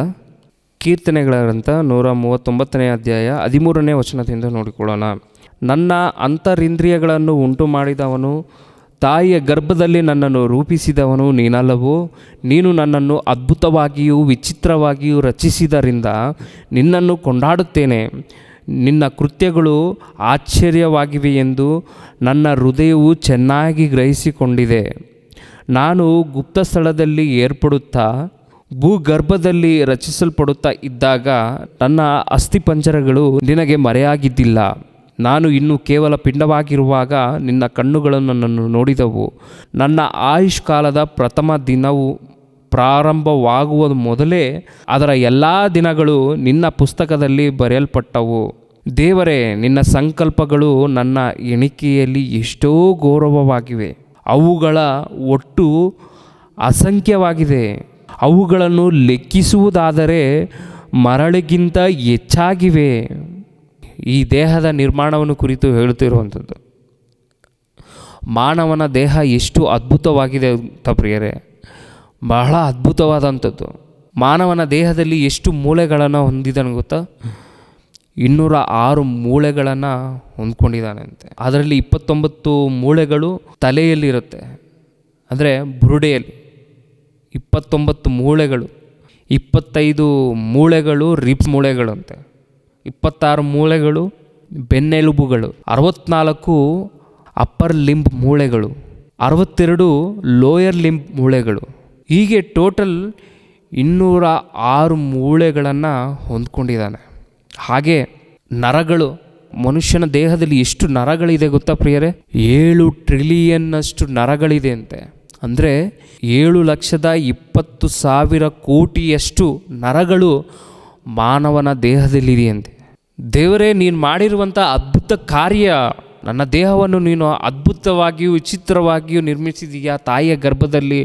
139ನೇ ಅಧ್ಯಾಯ 13ನೇ ವಚನದಿಂದ ನೋಡಿಕೊಳ್ಳೋಣ. ನನ್ನ ಅಂತರಿಂದ್ರಿಯಗಳನ್ನು ಉಂಟು ಮಾಡಿದವನು, ತಾಯಿಯ ಗರ್ಭದಲ್ಲಿ ನನ್ನನ್ನು ರೂಪಿಸಿದವನು ನೀನಲ್ಲವೋ? ನೀನು ನನ್ನನ್ನು ಅದ್ಭುತವಾಗಿಯೂ ವಿಚಿತ್ರವಾಗಿಯೂ ರಚಿಸಿದರಿಂದ ನಿನ್ನನ್ನು ಕೊಂಡಾಡುತ್ತೇನೆ. ನಿನ್ನ ಕೃತ್ಯಗಳು ಆಶ್ಚರ್ಯವಾಗಿವೆ ಎಂದು ನನ್ನ ಹೃದಯವು ಚೆನ್ನಾಗಿ ಗ್ರಹಿಸಿಕೊಂಡಿದೆ. ನಾನು ಗುಪ್ತ ಸ್ಥಳದಲ್ಲಿ ಏರ್ಪಡುತ್ತಾ ಭೂಗರ್ಭದಲ್ಲಿ ರಚಿಸಲ್ಪಡುತ್ತಾ ಇದ್ದಾಗ ನನ್ನ ಅಸ್ಥಿಪಂಜರಗಳು ನಿನಗೆ ಮರೆಯಾಗಿದ್ದಿಲ್ಲ. ನಾನು ಇನ್ನೂ ಕೇವಲ ಪಿಂಡವಾಗಿರುವಾಗ ನಿನ್ನ ಕಣ್ಣುಗಳು ನನ್ನನ್ನು ನೋಡಿದವು. ನನ್ನ ಆಯುಷ್ಕಾಲದ ಪ್ರಥಮ ದಿನವು ಪ್ರಾರಂಭವಾಗುವ ಮೊದಲೇ ಅದರ ಎಲ್ಲ ದಿನಗಳು ನಿನ್ನ ಪುಸ್ತಕದಲ್ಲಿ ಬರೆಯಲ್ಪಟ್ಟವು. ದೇವರೇ, ನಿನ್ನ ಸಂಕಲ್ಪಗಳು ನನ್ನ ಎಣಿಕೆಯಲ್ಲಿ ಎಷ್ಟೋ ಗೌರವವಾಗಿವೆ. ಅವುಗಳ ಒಟ್ಟು ಅಸಂಖ್ಯವಾಗಿದೆ. ಅವುಗಳನ್ನು ಲೆಕ್ಕಿಸುವುದಾದರೆ ಮರಳಿಗಿಂತ ಹೆಚ್ಚಾಗಿವೆ. ಈ ದೇಹದ ನಿರ್ಮಾಣವನ್ನು ಕುರಿತು ಹೇಳುತ್ತಿರುವಂಥದ್ದು. ಮಾನವನ ದೇಹ ಎಷ್ಟು ಅದ್ಭುತವಾಗಿದೆ ಅಂತ ಪ್ರಿಯರೇ, ಬಹಳ ಅದ್ಭುತವಾದಂಥದ್ದು. ಮಾನವನ ದೇಹದಲ್ಲಿ ಎಷ್ಟು ಮೂಳೆಗಳನ್ನು ಹೊಂದಿದ್ದಾನೆ ಗೊತ್ತಾ? 206 ಮೂಳೆಗಳನ್ನು ಹೊಂದ್ಕೊಂಡಿದ್ದಾನಂತೆ. ಅದರಲ್ಲಿ 29 ಮೂಳೆಗಳು ತಲೆಯಲ್ಲಿರುತ್ತೆ, ಅಂದರೆ ಬುರುಡೆಯಲ್ಲಿ 29 ಮೂಳೆಗಳು, 25 ಮೂಳೆಗಳು ರಿಬ್ಸ್ ಮೂಳೆಗಳಂತೆ, 26 ಮೂಳೆಗಳು ಬೆನ್ನೆಲುಬುಗಳು, 64 ಅಪ್ಪರ್ ಲಿಂಬ್ ಮೂಳೆಗಳು, 62 ಲೋಯರ್ ಲಿಂಬ್ ಮೂಳೆಗಳು. ಹೀಗೆ ಟೋಟಲ್ 206 ಮೂಳೆಗಳನ್ನು ಹೊಂದ್ಕೊಂಡಿದ್ದಾನೆ. ಹಾಗೆ ನರಗಳು, ಮನುಷ್ಯನ ದೇಹದಲ್ಲಿ ಎಷ್ಟು ನರಗಳಿದೆ ಗೊತ್ತಾ ಪ್ರಿಯರೇ? 7 ಟ್ರಿಲಿಯನ್ನಷ್ಟು ನರಗಳಿದೆ ಅಂತೆ. ಅಂದರೆ 7,20,000 ಕೋಟಿಯಷ್ಟು ನರಗಳು ಮಾನವನ ದೇಹದಲ್ಲಿದೆಯಂತೆ. ದೇವರೇ, ನೀನು ಮಾಡಿರುವಂಥ ಅದ್ಭುತ ಕಾರ್ಯ, ನನ್ನ ದೇಹವನ್ನು ನೀನು ಅದ್ಭುತವಾಗಿಯೂ ವಿಚಿತ್ರವಾಗಿಯೂ ನಿರ್ಮಿಸಿದೀಯಾ. ತಾಯಿಯ ಗರ್ಭದಲ್ಲಿ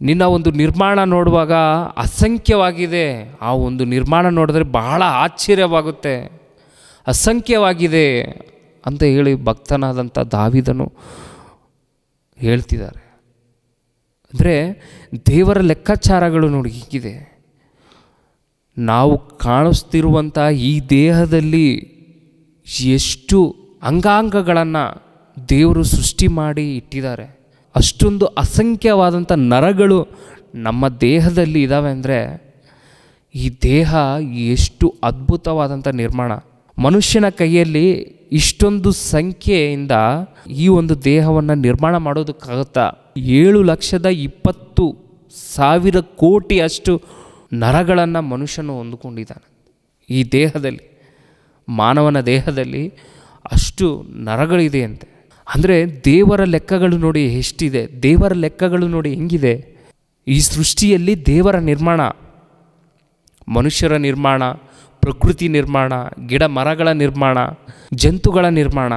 ನಿನ್ನ ಒಂದು ನಿರ್ಮಾಣ ನೋಡುವಾಗ ಅಸಂಖ್ಯವಾಗಿದೆ. ಆ ಒಂದು ನಿರ್ಮಾಣ ನೋಡಿದ್ರೆ ಬಹಳ ಆಶ್ಚರ್ಯವಾಗುತ್ತೆ. ಅಸಂಖ್ಯವಾಗಿದೆ ಅಂತ ಹೇಳಿ ಭಕ್ತನಾದಂಥ ದಾವೀದನು ಹೇಳ್ತಿದ್ದಾರೆ. ಅಂದರೆ ದೇವರ ಲೆಕ್ಕಾಚಾರಗಳು ನೋಡಿ ಹೀಗಿದೆ. ನಾವು ಕಾಣಿಸ್ತಿರುವಂಥ ಈ ದೇಹದಲ್ಲಿ ಎಷ್ಟು ಅಂಗಾಂಗಗಳನ್ನು ದೇವರು ಸೃಷ್ಟಿ ಮಾಡಿ ಇಟ್ಟಿದ್ದಾರೆ. ಅಷ್ಟೊಂದು ಅಸಂಖ್ಯವಾದಂಥ ನರಗಳು ನಮ್ಮ ದೇಹದಲ್ಲಿ ಇದ್ದಾವೆ. ಅಂದರೆ ಈ ದೇಹ ಎಷ್ಟು ಅದ್ಭುತವಾದಂಥ ನಿರ್ಮಾಣ. ಮನುಷ್ಯನ ಕೈಯಲ್ಲಿ ಇಷ್ಟೊಂದು ಸಂಖ್ಯೆಯಿಂದ ಈ ಒಂದು ದೇಹವನ್ನು ನಿರ್ಮಾಣ ಮಾಡೋದಕ್ಕಾಗುತ್ತಾ? 7,20,000 ಕೋಟಿ ಅಷ್ಟು ನರಗಳನ್ನು ಮನುಷ್ಯನು ಹೊಂದಿಕೊಂಡಿದ್ದಾನೆ. ಈ ದೇಹದಲ್ಲಿ, ಮಾನವನ ದೇಹದಲ್ಲಿ ಅಷ್ಟು ನರಗಳಿದೆಯಂತೆ. ಅಂದರೆ ದೇವರ ಲೆಕ್ಕಗಳು ನೋಡಿ ಎಷ್ಟಿದೆ, ದೇವರ ಲೆಕ್ಕಗಳು ನೋಡಿ ಹೆಂಗಿದೆ. ಈ ಸೃಷ್ಟಿಯಲ್ಲಿ ದೇವರ ನಿರ್ಮಾಣ, ಮನುಷ್ಯರ ನಿರ್ಮಾಣ, ಪ್ರಕೃತಿ ನಿರ್ಮಾಣ, ಗಿಡ ಮರಗಳ ನಿರ್ಮಾಣ, ಜಂತುಗಳ ನಿರ್ಮಾಣ.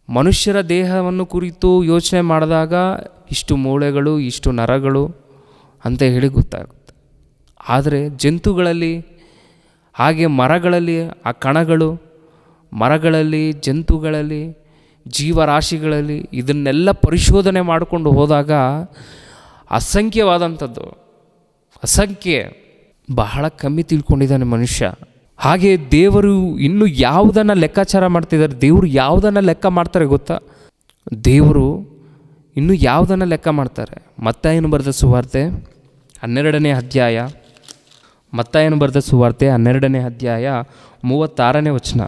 ಮನುಷ್ಯರ ದೇಹವನ್ನು ಕುರಿತು ಯೋಚನೆ ಮಾಡಿದಾಗ ಇಷ್ಟು ಮೂಳೆಗಳು, ಇಷ್ಟು ನರಗಳು ಅಂತ ಹೇಳಿ ಗೊತ್ತಾಗುತ್ತೆ. ಆದರೆ ಜಂತುಗಳಲ್ಲಿ, ಹಾಗೆ ಮರಗಳಲ್ಲಿ ಆ ಕಣಗಳು, ಮರಗಳಲ್ಲಿ, ಜಂತುಗಳಲ್ಲಿ, ಜೀವರಾಶಿಗಳಲ್ಲಿ ಇದನ್ನೆಲ್ಲ ಪರಿಶೋಧನೆ ಮಾಡಿಕೊಂಡು ಹೋದಾಗ ಅಸಂಖ್ಯವಾದಂಥದ್ದು, ಅಸಂಖ್ಯ, ಬಹಳ ಕಮ್ಮಿ ತಿಳ್ಕೊಂಡಿದ್ದಾನೆ ಮನುಷ್ಯ. ಹಾಗೆ ದೇವರು ಇನ್ನೂ ಯಾವುದನ್ನು ಲೆಕ್ಕಾಚಾರ ಮಾಡ್ತಿದ್ದಾರೆ? ದೇವರು ಯಾವುದನ್ನು ಲೆಕ್ಕ ಮಾಡ್ತಾರೆ ಗೊತ್ತಾ? ದೇವರು ಇನ್ನೂ ಯಾವುದನ್ನು ಲೆಕ್ಕ ಮಾಡ್ತಾರೆ? ಮತ್ತಾಯನು ಬರೆದ ಸುವಾರ್ತೆ 12ನೇ ಅಧ್ಯಾಯ, ಮತ್ತಾಯನು ಬರೆದ ಸುವಾರ್ತೆ 12ನೇ ಅಧ್ಯಾಯ 36ನೇ ವಚನ.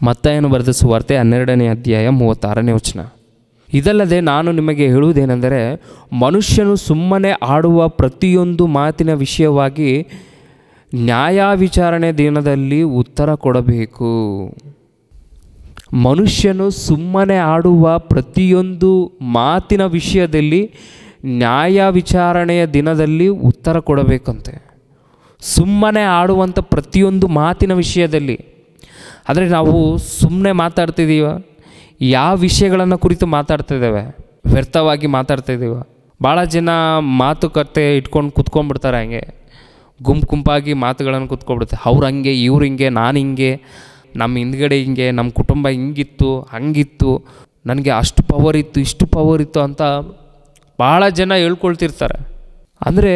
ಮತ್ತಾಯನು ಬರೆದ ಸುವಾರ್ತೆ 12ನೇ ಅಧ್ಯಾಯ 36ನೇ ವಚನ. ಇದಲ್ಲದೆ ನಾನು ನಿಮಗೆ ಹೇಳುವುದೇನೆಂದರೆ, ಮನುಷ್ಯನು ಸುಮ್ಮನೆ ಆಡುವ ಪ್ರತಿಯೊಂದು ಮಾತಿನ ವಿಷಯವಾಗಿ ನ್ಯಾಯವಿಚಾರಣೆ ದಿನದಲ್ಲಿ ಉತ್ತರ ಕೊಡಬೇಕು. ಮನುಷ್ಯನು ಸುಮ್ಮನೆ ಆಡುವ ಪ್ರತಿಯೊಂದು ಮಾತಿನ ವಿಷಯದಲ್ಲಿ ನ್ಯಾಯವಿಚಾರಣೆಯ ದಿನದಲ್ಲಿ ಉತ್ತರ ಕೊಡಬೇಕಂತೆ. ಸುಮ್ಮನೆ ಆಡುವಂಥ ಪ್ರತಿಯೊಂದು ಮಾತಿನ ವಿಷಯದಲ್ಲಿ. ಆದರೆ ನಾವು ಸುಮ್ಮನೆ ಮಾತಾಡ್ತಿದ್ದೀವ? ಯಾವ ವಿಷಯಗಳನ್ನು ಕುರಿತು ಮಾತಾಡ್ತಿದ್ದೇವೆ? ವ್ಯರ್ಥವಾಗಿ ಮಾತಾಡ್ತಿದ್ದೀವ? ಭಾಳ ಜನ ಮಾತುಕತೆ ಇಟ್ಕೊಂಡು ಕುತ್ಕೊಂಡ್ಬಿಡ್ತಾರೆ. ಹಂಗೆ ಗುಂಪಾಗಿ ಮಾತುಗಳನ್ನು ಕುತ್ಕೊಂಡ್ಬಿಡ್ತಾರೆ. ಅವ್ರು ಹಂಗೆ, ಇವ್ರು ಹಿಂಗೆ, ನಾನು ಹಿಂಗೆ, ನಮ್ಮ ಹಿಂದ್ಗಡೆ ಹಿಂಗೆ, ನಮ್ಮ ಕುಟುಂಬ ಹಿಂಗಿತ್ತು, ಹಂಗಿತ್ತು, ನನಗೆ ಅಷ್ಟು ಪವರ್ ಇತ್ತು, ಇಷ್ಟು ಪವರ್ ಇತ್ತು ಅಂತ ಭಾಳ ಜನ ಹೇಳ್ಕೊಳ್ತಿರ್ತಾರೆ. ಅಂದರೆ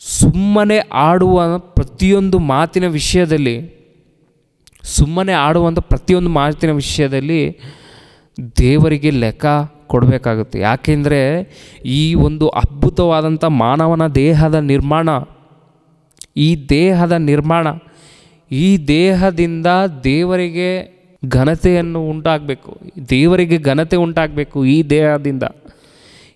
ಸುಮ್ಮನೆ ಆಡುವ ಪ್ರತಿಯೊಂದು ಮಾತಿನ ವಿಷಯದಲ್ಲಿ, ಸುಮ್ಮನೆ ಆಡುವಂಥ ಪ್ರತಿಯೊಂದು ಮಾತಿನ ವಿಷಯದಲ್ಲಿ ದೇವರಿಗೆ ಲೆಕ್ಕ ಕೊಡಬೇಕಾಗುತ್ತೆ. ಯಾಕೆಂದರೆ ಈ ಒಂದು ಅದ್ಭುತವಾದಂಥ ಮಾನವನ ದೇಹದ ನಿರ್ಮಾಣ, ಈ ದೇಹದಿಂದ ದೇವರಿಗೆ ಘನತೆಯನ್ನು ಉಂಟಾಗಬೇಕು, ದೇವರಿಗೆ ಘನತೆ ಉಂಟಾಗಬೇಕು.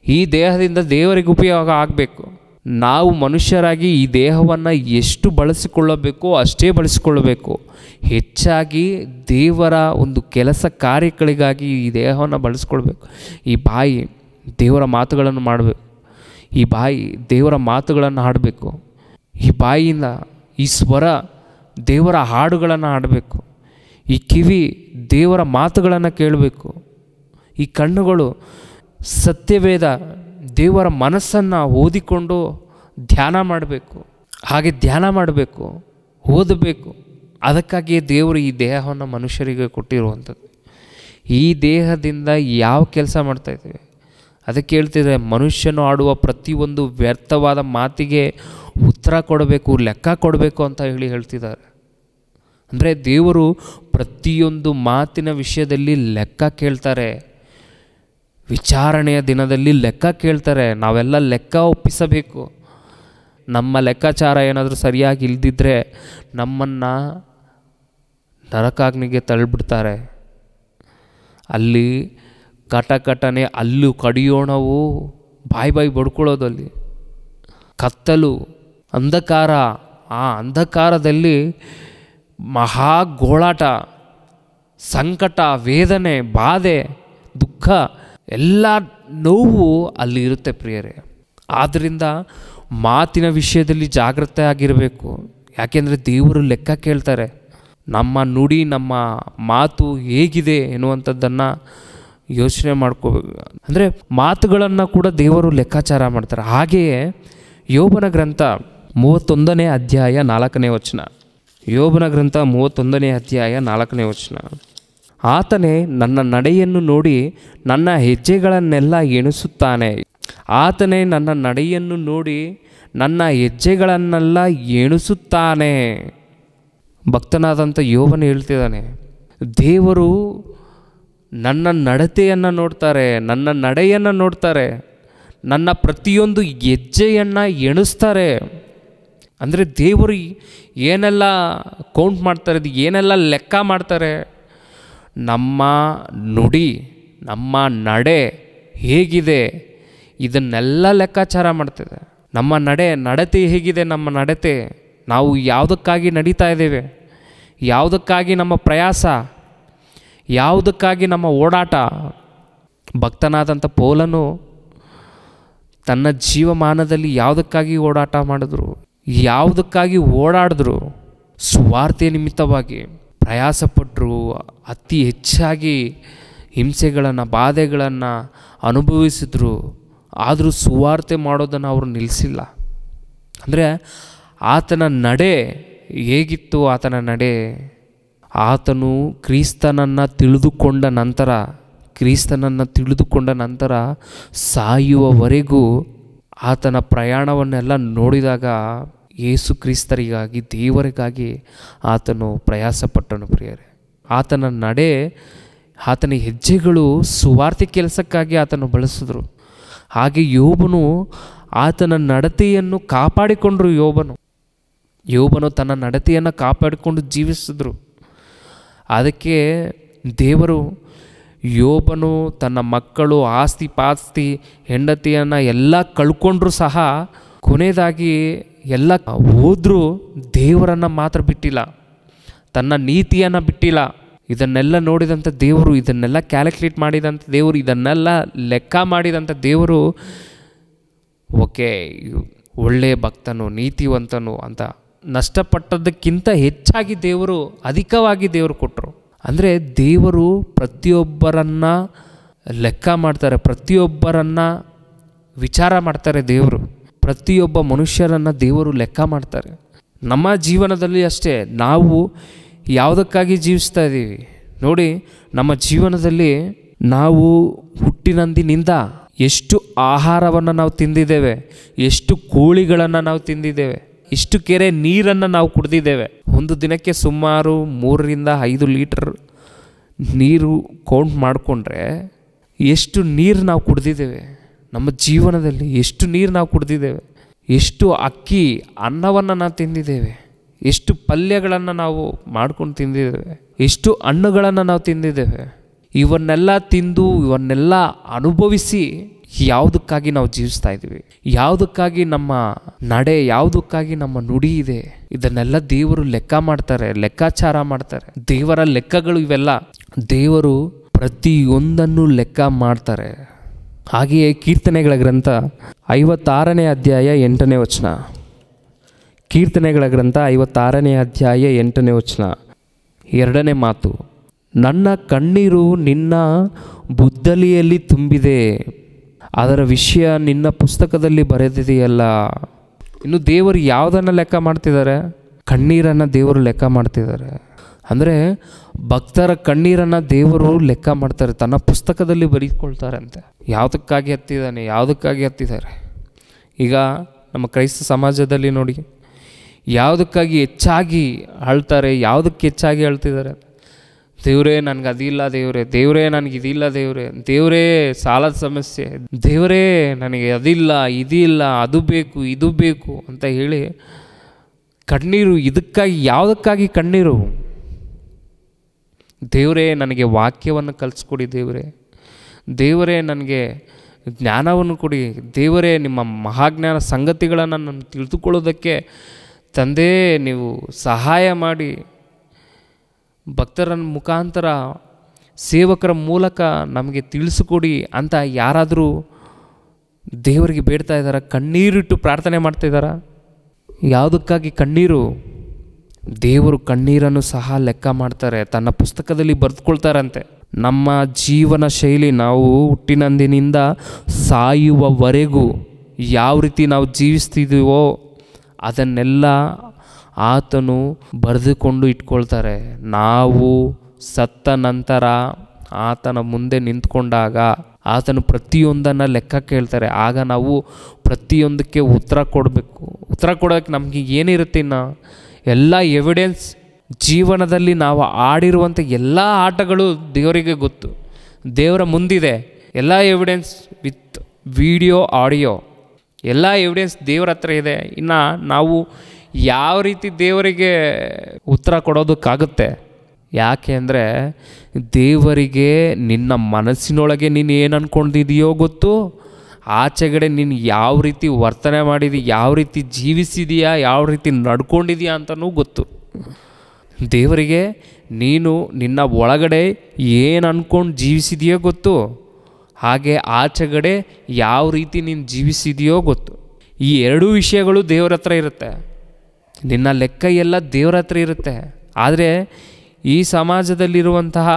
ಈ ದೇಹದಿಂದ ದೇವರಿಗೆ ಉಪಯೋಗ ಆಗಬೇಕು. ನಾವು ಮನುಷ್ಯರಾಗಿ ಈ ದೇಹವನ್ನು ಎಷ್ಟು ಬಳಸಿಕೊಳ್ಳಬೇಕೋ ಅಷ್ಟೇ ಬಳಸಿಕೊಳ್ಳಬೇಕು. ಹೆಚ್ಚಾಗಿ ದೇವರ ಒಂದು ಕೆಲಸ ಕಾರ್ಯಗಳಿಗಾಗಿ ಈ ದೇಹವನ್ನು ಬಳಸ್ಕೊಳ್ಬೇಕು. ಈ ಬಾಯಿ ದೇವರ ಮಾತುಗಳನ್ನು ಮಾಡಬೇಕು, ಈ ಬಾಯಿ ದೇವರ ಮಾತುಗಳನ್ನು ಹಾಡಬೇಕು, ಈ ಬಾಯಿಯಿಂದ ಈ ಸ್ವರ ದೇವರ ಹಾಡುಗಳನ್ನು ಹಾಡಬೇಕು, ಈ ಕಿವಿ ದೇವರ ಮಾತುಗಳನ್ನು ಕೇಳಬೇಕು, ಈ ಕಣ್ಣುಗಳು ಸತ್ಯವೇದ ದೇವರ ಮನಸ್ಸನ್ನು ಓದಿಕೊಂಡು ಧ್ಯಾನ ಮಾಡಬೇಕು, ಹಾಗೆ ಧ್ಯಾನ ಮಾಡಬೇಕು, ಓದಬೇಕು. ಅದಕ್ಕಾಗಿಯೇ ದೇವರು ಈ ದೇಹವನ್ನು ಮನುಷ್ಯರಿಗೆ ಕೊಟ್ಟಿರುವಂಥದ್ದು. ಈ ದೇಹದಿಂದ ಯಾವ ಕೆಲಸ ಮಾಡ್ತಾಯಿದ್ದೇವೆ ಅದಕ್ಕೆ ಹೇಳ್ತಿದ್ದಾರೆ, ಮನುಷ್ಯನು ಆಡುವ ಪ್ರತಿಯೊಂದು ವ್ಯರ್ಥವಾದ ಮಾತಿಗೆ ಉತ್ತರ ಕೊಡಬೇಕು, ಲೆಕ್ಕ ಕೊಡಬೇಕು ಅಂತ ಹೇಳ್ತಿದ್ದಾರೆ. ಅಂದರೆ ದೇವರು ಪ್ರತಿಯೊಂದು ಮಾತಿನ ವಿಷಯದಲ್ಲಿ ಲೆಕ್ಕ ಕೇಳ್ತಾರೆ. ವಿಚಾರಣೆಯ ದಿನದಲ್ಲಿ ಲೆಕ್ಕ ಕೇಳ್ತಾರೆ. ನಾವೆಲ್ಲ ಲೆಕ್ಕ ಒಪ್ಪಿಸಬೇಕು. ನಮ್ಮ ಲೆಕ್ಕಾಚಾರ ಏನಾದರೂ ಸರಿಯಾಗಿ ಇಲ್ದಿದ್ರೆ ನಮ್ಮನ್ನು ನರಕಾಗ್ನಿಗೆ ತಳ್ಳಿಬಿಡ್ತಾರೆ. ಅಲ್ಲಿ ಕಟಕಟನೆ ಅಲ್ಲು ಕಡಿಯೋಣವು ಬಾಯಿ ಬಡ್ಕೊಳ್ಳೋದು, ಅಲ್ಲಿ ಕತ್ತಲು ಅಂಧಕಾರ, ಆ ಅಂಧಕಾರದಲ್ಲಿ ಮಹಾ ಗೋಳಾಟ, ಸಂಕಟ, ವೇದನೆ, ಬಾಧೆ, ದುಃಖ, ಎಲ್ಲ ನೋವು ಅಲ್ಲಿ ಇರುತ್ತೆ ಪ್ರಿಯರೇ. ಆದ್ದರಿಂದ ಮಾತಿನ ವಿಷಯದಲ್ಲಿ ಜಾಗ್ರತೆ ಆಗಿರಬೇಕು. ಯಾಕೆಂದರೆ ದೇವರು ಲೆಕ್ಕ ಕೇಳ್ತಾರೆ. ನಮ್ಮ ನುಡಿ, ನಮ್ಮ ಮಾತು ಹೇಗಿದೆ ಎನ್ನುವಂಥದ್ದನ್ನು ಯೋಚನೆ ಮಾಡ್ಕೋಬೇಕು. ಅಂದರೆ ಮಾತುಗಳನ್ನು ಕೂಡ ದೇವರು ಲೆಕ್ಕಾಚಾರ ಮಾಡ್ತಾರೆ. ಹಾಗೆಯೇ ಯೋಬನ ಗ್ರಂಥ 31ನೇ ಅಧ್ಯಾಯ 4ನೇ ವಚನ. ಯೋಬನ ಗ್ರಂಥ 31ನೇ ಅಧ್ಯಾಯ 4ನೇ ವಚನ. ಆತನೇ ನನ್ನ ನಡೆಯನ್ನು ನೋಡಿ ನನ್ನ ಹೆಜ್ಜೆಗಳನ್ನೆಲ್ಲ ಎಣಿಸುತ್ತಾನೆ. ಆತನೇ ನನ್ನ ನಡೆಯನ್ನು ನೋಡಿ ನನ್ನ ಹೆಜ್ಜೆಗಳನ್ನೆಲ್ಲ ಎಣಿಸುತ್ತಾನೆ. ಭಕ್ತನಾದಂಥ ಯೋಬನು ಹೇಳ್ತಿದ್ದಾನೆ, ದೇವರು ನನ್ನ ನಡತೆಯನ್ನು ನೋಡ್ತಾರೆ, ನನ್ನ ನಡೆಯನ್ನು ನೋಡ್ತಾರೆ, ನನ್ನ ಪ್ರತಿಯೊಂದು ಹೆಜ್ಜೆಯನ್ನು ಎಣಿಸ್ತಾರೆ. ಅಂದರೆ ದೇವರು ಏನೆಲ್ಲ ಕೌಂಟ್ ಮಾಡ್ತಾರೆ, ಏನೆಲ್ಲ ಲೆಕ್ಕ ಮಾಡ್ತಾರೆ. ನಮ್ಮ ನುಡಿ, ನಮ್ಮ ನಡೆ ಹೇಗಿದೆ ಇದನ್ನೆಲ್ಲ ಲೆಕ್ಕಾಚಾರ ಮಾಡ್ತಿದೆ. ನಮ್ಮ ನಡತೆ ಹೇಗಿದೆ, ನಮ್ಮ ನಡತೆ, ನಾವು ಯಾವುದಕ್ಕಾಗಿ ನಡೀತಾ ಇದ್ದೇವೆ, ಯಾವುದಕ್ಕಾಗಿ ನಮ್ಮ ಪ್ರಯಾಸ, ಯಾವುದಕ್ಕಾಗಿ ನಮ್ಮ ಓಡಾಟ. ಭಕ್ತನಾದಂಥ ಪೌಲನು ತನ್ನ ಜೀವಮಾನದಲ್ಲಿ ಯಾವುದಕ್ಕಾಗಿ ಓಡಾಟ ಮಾಡಿದ್ರು, ಯಾವುದಕ್ಕಾಗಿ ಓಡಾಡಿದ್ರು? ಸುವಾರ್ತೆಯ ನಿಮಿತ್ತವಾಗಿ ಪ್ರಯಾಸಪಟ್ಟರು. ಅತಿ ಹೆಚ್ಚಾಗಿ ಹಿಂಸೆಗಳನ್ನು, ಬಾಧೆಗಳನ್ನು ಅನುಭವಿಸಿದ್ರು. ಆದರೂ ಸುವಾರ್ತೆ ಮಾಡೋದನ್ನು ಅವರು ನಿಲ್ಲಿಸಿಲ್ಲ. ಅಂದರೆ ಆತನ ನಡೆ ಹೇಗಿತ್ತು? ಆತನ ನಡೆ, ಆತನು ಕ್ರಿಸ್ತನನ್ನು ತಿಳಿದುಕೊಂಡ ನಂತರ ಸಾಯುವವರೆಗೂ ಆತನ ಪ್ರಯಾಣವನ್ನೆಲ್ಲ ನೋಡಿದಾಗ ಯೇಸು ಕ್ರಿಸ್ತರಿಗಾಗಿ, ದೇವರಿಗಾಗಿ ಆತನು ಪ್ರಯಾಸಪಟ್ಟನು ಪ್ರಿಯರೇ. ಆತನ ನಡೆ, ಆತನ ಹೆಜ್ಜೆಗಳು ಸುವಾರ್ತೆ ಕೆಲಸಕ್ಕಾಗಿ ಆತನು ಬಳಸಿದ್ರು. ಹಾಗೆ ಯೋಬನು ಆತನ ನಡತೆಯನ್ನು ಕಾಪಾಡಿಕೊಂಡ್ರು. ಯೋಬನು ತನ್ನ ನಡತೆಯನ್ನು ಕಾಪಾಡಿಕೊಂಡು ಜೀವಿಸಿದ್ರು. ಅದಕ್ಕೆ ದೇವರು ಯೋಬನು ತನ್ನ ಮಕ್ಕಳು, ಆಸ್ತಿ ಪಾಸ್ತಿ, ಹೆಂಡತಿಯನ್ನು ಎಲ್ಲ ಕಳ್ಕೊಂಡ್ರೂ ಸಹ ಕೊನೆಯದಾಗಿ ಎಲ್ಲ ಹೋದ್ರೂ ದೇವರನ್ನು ಮಾತ್ರ ಬಿಟ್ಟಿಲ್ಲ, ತನ್ನ ನೀತಿಯನ್ನು ಬಿಟ್ಟಿಲ್ಲ. ಇದನ್ನೆಲ್ಲ ನೋಡಿದಂಥ ದೇವರು, ಇದನ್ನೆಲ್ಲ ಕ್ಯಾಲ್ಕುಲೇಟ್ ಮಾಡಿದಂಥ ದೇವರು, ಇದನ್ನೆಲ್ಲ ಲೆಕ್ಕ ಮಾಡಿದಂಥ ದೇವರು, ಓಕೆ ಒಳ್ಳೆಯ ಭಕ್ತನು, ನೀತಿವಂತನು ಅಂತ ನಷ್ಟಪಟ್ಟದಕ್ಕಿಂತ ಹೆಚ್ಚಾಗಿ ದೇವರು, ಅಧಿಕವಾಗಿ ದೇವರು ಕೊಟ್ಟರು. ಅಂದರೆ ದೇವರು ಪ್ರತಿಯೊಬ್ಬರನ್ನು ಲೆಕ್ಕ ಮಾಡ್ತಾರೆ, ಪ್ರತಿಯೊಬ್ಬರನ್ನು ವಿಚಾರ ಮಾಡ್ತಾರೆ. ದೇವರು ಪ್ರತಿಯೊಬ್ಬ ಮನುಷ್ಯರನ್ನು ದೇವರು ಲೆಕ್ಕ ಮಾಡ್ತಾರೆ. ನಮ್ಮ ಜೀವನದಲ್ಲಿ ಅಷ್ಟೇ, ನಾವು ಯಾವುದಕ್ಕಾಗಿ ಜೀವಿಸ್ತಾ ಇದ್ದೀವಿ ನೋಡಿ. ನಮ್ಮ ಜೀವನದಲ್ಲಿ ನಾವು ಹುಟ್ಟಿನಂದಿನಿಂದ ಎಷ್ಟು ಆಹಾರವನ್ನು ನಾವು ತಿಂದಿದ್ದೇವೆ, ಎಷ್ಟು ಕೋಳಿಗಳನ್ನು ನಾವು ತಿಂದಿದ್ದೇವೆ, ಎಷ್ಟು ಕೆರೆ ನೀರನ್ನು ನಾವು ಕುಡಿದಿದ್ದೇವೆ. ಒಂದು ದಿನಕ್ಕೆ ಸುಮಾರು 3-5 ಲೀಟರ್ ನೀರು ಕೌಂಟ್ ಮಾಡಿಕೊಂಡ್ರೆ ಎಷ್ಟು ನೀರು ನಾವು ಕುಡಿದಿದ್ದೇವೆ. ನಮ್ಮ ಜೀವನದಲ್ಲಿ ಎಷ್ಟು ನೀರು ನಾವು ಕುಡಿದಿದ್ದೇವೆ, ಎಷ್ಟು ಅಕ್ಕಿ ಅನ್ನವನ್ನು ನಾವು ತಿಂದಿದ್ದೇವೆ, ಎಷ್ಟು ಪಲ್ಯಗಳನ್ನು ನಾವು ಮಾಡ್ಕೊಂಡು ತಿಂದಿದ್ದೇವೆ, ಎಷ್ಟು ಹಣ್ಣುಗಳನ್ನು ನಾವು ತಿಂದಿದ್ದೇವೆ. ಇವನ್ನೆಲ್ಲ ತಿಂದು ಇವನ್ನೆಲ್ಲ ಅನುಭವಿಸಿ ಯಾವುದಕ್ಕಾಗಿ ನಾವು ಜೀವಿಸ್ತಾ ಇದ್ದೀವಿ, ಯಾವುದಕ್ಕಾಗಿ ನಮ್ಮ ನಡೆ, ಯಾವುದಕ್ಕಾಗಿ ನಮ್ಮ ನುಡಿ ಇದೆ, ಇದನ್ನೆಲ್ಲ ದೇವರು ಲೆಕ್ಕ ಮಾಡ್ತಾರೆ, ಲೆಕ್ಕಾಚಾರ ಮಾಡ್ತಾರೆ. ದೇವರ ಲೆಕ್ಕಗಳು ಇವೆಲ್ಲ. ದೇವರು ಪ್ರತಿಯೊಂದನ್ನು ಲೆಕ್ಕ ಮಾಡ್ತಾರೆ. ಹಾಗೆಯೇ ಕೀರ್ತನೆಗಳ ಗ್ರಂಥ 56ನೇ ಅಧ್ಯಾಯ 8ನೇ ವಚನ. ಕೀರ್ತನೆಗಳ ಗ್ರಂಥ 56ನೇ ಅಧ್ಯಾಯ 8ನೇ ವಚನ, 2ನೇ ಮಾತು. ನನ್ನ ಕಣ್ಣೀರು ನಿನ್ನ ಬುದ್ದಲಿಯಲ್ಲಿ ತುಂಬಿದೆ, ಅದರ ವಿಷಯ ನಿನ್ನ ಪುಸ್ತಕದಲ್ಲಿ ಬರೆದಿದೆಯಲ್ಲ. ಇನ್ನು ದೇವರು ಯಾವುದನ್ನು ಲೆಕ್ಕ ಮಾಡ್ತಿದ್ದಾರೆ? ಕಣ್ಣೀರನ್ನು ದೇವರು ಲೆಕ್ಕ ಮಾಡ್ತಿದ್ದಾರೆ. ಅಂದರೆ ಭಕ್ತರ ಕಣ್ಣೀರನ್ನು ದೇವರು ಲೆಕ್ಕ ಮಾಡ್ತಾರೆ, ತನ್ನ ಪುಸ್ತಕದಲ್ಲಿ ಬರೀಕೊಳ್ತಾರಂತೆ. ಯಾವುದಕ್ಕಾಗಿ ಹತ್ತಿದ್ದಾನೆ, ಯಾವುದಕ್ಕಾಗಿ ಹತ್ತಿದ್ದಾರೆ. ಈಗ ನಮ್ಮ ಕ್ರೈಸ್ತ ಸಮಾಜದಲ್ಲಿ ನೋಡಿ, ಯಾವುದಕ್ಕಾಗಿ ಹೆಚ್ಚಾಗಿ ಅಳ್ತಾರೆ, ಯಾವುದಕ್ಕೆ ಹೆಚ್ಚಾಗಿ ಅಳ್ತಿದ್ದಾರೆ? ದೇವರೇ ನನಗೆ ಅದಿಲ್ಲ, ದೇವರೇ ನನಗಿದಿಲ್ಲ, ದೇವರೇ ಸಾಲದ ಸಮಸ್ಯೆ, ದೇವರೇ ನನಗೆ ಅದಿಲ್ಲ, ಇದಿಲ್ಲ, ಅದು ಬೇಕು, ಇದು ಬೇಕು ಅಂತ ಹೇಳಿ ಕಣ್ಣೀರು. ಇದಕ್ಕಾಗಿ, ಯಾವುದಕ್ಕಾಗಿ ಕಣ್ಣೀರು? ದೇವರೇ ನನಗೆ ವಾಕ್ಯವನ್ನು ಕಲಿಸ್ಕೊಡಿ, ದೇವರೇ ನನಗೆ ಜ್ಞಾನವನ್ನು ಕೊಡಿ, ದೇವರೇ ನಿಮ್ಮ ಮಹಾಜ್ಞಾನ ಸಂಗತಿಗಳನ್ನು ನಾನು ತಿಳಿದುಕೊಳ್ಳೋದಕ್ಕೆ ತಂದೆ ನೀವು ಸಹಾಯ ಮಾಡಿ. ಭಕ್ತರ ಮುಖಾಂತರ, ಸೇವಕರ ಮೂಲಕ ನಮಗೆ ತಿಳಿಸಿಕೊಡಿ ಅಂತ ಯಾರಾದರೂ ದೇವರಿಗೆ ಬೇಡ್ತಾ ಇದ್ದಾರಾ? ಕಣ್ಣೀರಿಟ್ಟು ಪ್ರಾರ್ಥನೆ ಮಾಡ್ತಾಯಿದ್ದಾರಾ? ಯಾವುದಕ್ಕಾಗಿ ಕಣ್ಣೀರು? ದೇವರು ಕಣ್ಣೀರನ್ನು ಸಹ ಲೆಕ್ಕ ಮಾಡ್ತಾರೆ, ತನ್ನ ಪುಸ್ತಕದಲ್ಲಿ ಬರೆದುಕೊಳ್ತಾರಂತೆ. ನಮ್ಮ ಜೀವನ ಶೈಲಿ, ನಾವು ಹುಟ್ಟಿನಂದಿನಿಂದ ಸಾಯುವವರೆಗೂ ಯಾವ ರೀತಿ ನಾವು ಜೀವಿಸ್ತಿದ್ದೀವೋ ಅದನ್ನೆಲ್ಲ ಆತನು ಬರೆದುಕೊಂಡು ಇಟ್ಕೊಳ್ತಾರೆ. ನಾವು ಸತ್ತ ನಂತರ ಆತನ ಮುಂದೆ ನಿಂತ್ಕೊಂಡಾಗ ಆತನು ಪ್ರತಿಯೊಂದನ್ನು ಲೆಕ್ಕ ಕೇಳ್ತಾರೆ. ಆಗ ನಾವು ಪ್ರತಿಯೊಂದಕ್ಕೆ ಉತ್ತರ ಕೊಡಬೇಕು. ಉತ್ತರ ಕೊಡೋಕ್ಕೆ ನಮಗೆ ಏನಿರುತ್ತೆ? ಇನ್ನು ಎಲ್ಲ ಎವಿಡೆನ್ಸ್, ಜೀವನದಲ್ಲಿ ನಾವು ಆಡಿರುವಂಥ ಎಲ್ಲ ಆಟಗಳು ದೇವರಿಗೆ ಗೊತ್ತು, ದೇವರ ಮುಂದಿದೆ. ಎಲ್ಲ ಎವಿಡೆನ್ಸ್ ವಿತ್ ವಿಡಿಯೋ, ಆಡಿಯೋ ಎಲ್ಲ ಎವಿಡೆನ್ಸ್ ದೇವರ ಹತ್ರ ಇದೆ. ಇನ್ನು ನಾವು ಯಾವ ರೀತಿ ದೇವರಿಗೆ ಉತ್ತರ ಕೊಡೋದಕ್ಕಾಗುತ್ತೆ? ಯಾಕೆ ಅಂದರೆ ದೇವರಿಗೆ ನಿನ್ನ ಮನಸ್ಸಿನೊಳಗೆ ನೀನು ಏನು ಅಂದ್ಕೊಂಡಿದೆಯೋ ಗೊತ್ತು, ಆಚೆಗಡೆ ನೀನು ಯಾವ ರೀತಿ ವರ್ತನೆ ಮಾಡಿದಿ, ಯಾವ ರೀತಿ ಜೀವಿಸಿದೀಯಾ, ಯಾವ ರೀತಿ ನಡ್ಕೊಂಡಿದೀಯಾ ಅಂತಲೂ ಗೊತ್ತು. ದೇವರಿಗೆ ನೀನು ನಿನ್ನ ಒಳಗಡೆ ಏನು ಅಂದ್ಕೊಂಡು ಜೀವಿಸಿದೆಯೋ ಗೊತ್ತು, ಹಾಗೆ ಆಚೆಗಡೆ ಯಾವ ರೀತಿ ನೀನು ಜೀವಿಸಿದೆಯೋ ಗೊತ್ತು. ಈ ಎರಡೂ ವಿಷಯಗಳು ದೇವರ ಹತ್ರ ಇರುತ್ತೆ. ನಿನ್ನ ಲೆಕ್ಕ ಎಲ್ಲ ದೇವರ ಹತ್ರ ಇರುತ್ತೆ. ಆದರೆ ಈ ಸಮಾಜದಲ್ಲಿರುವಂತಹ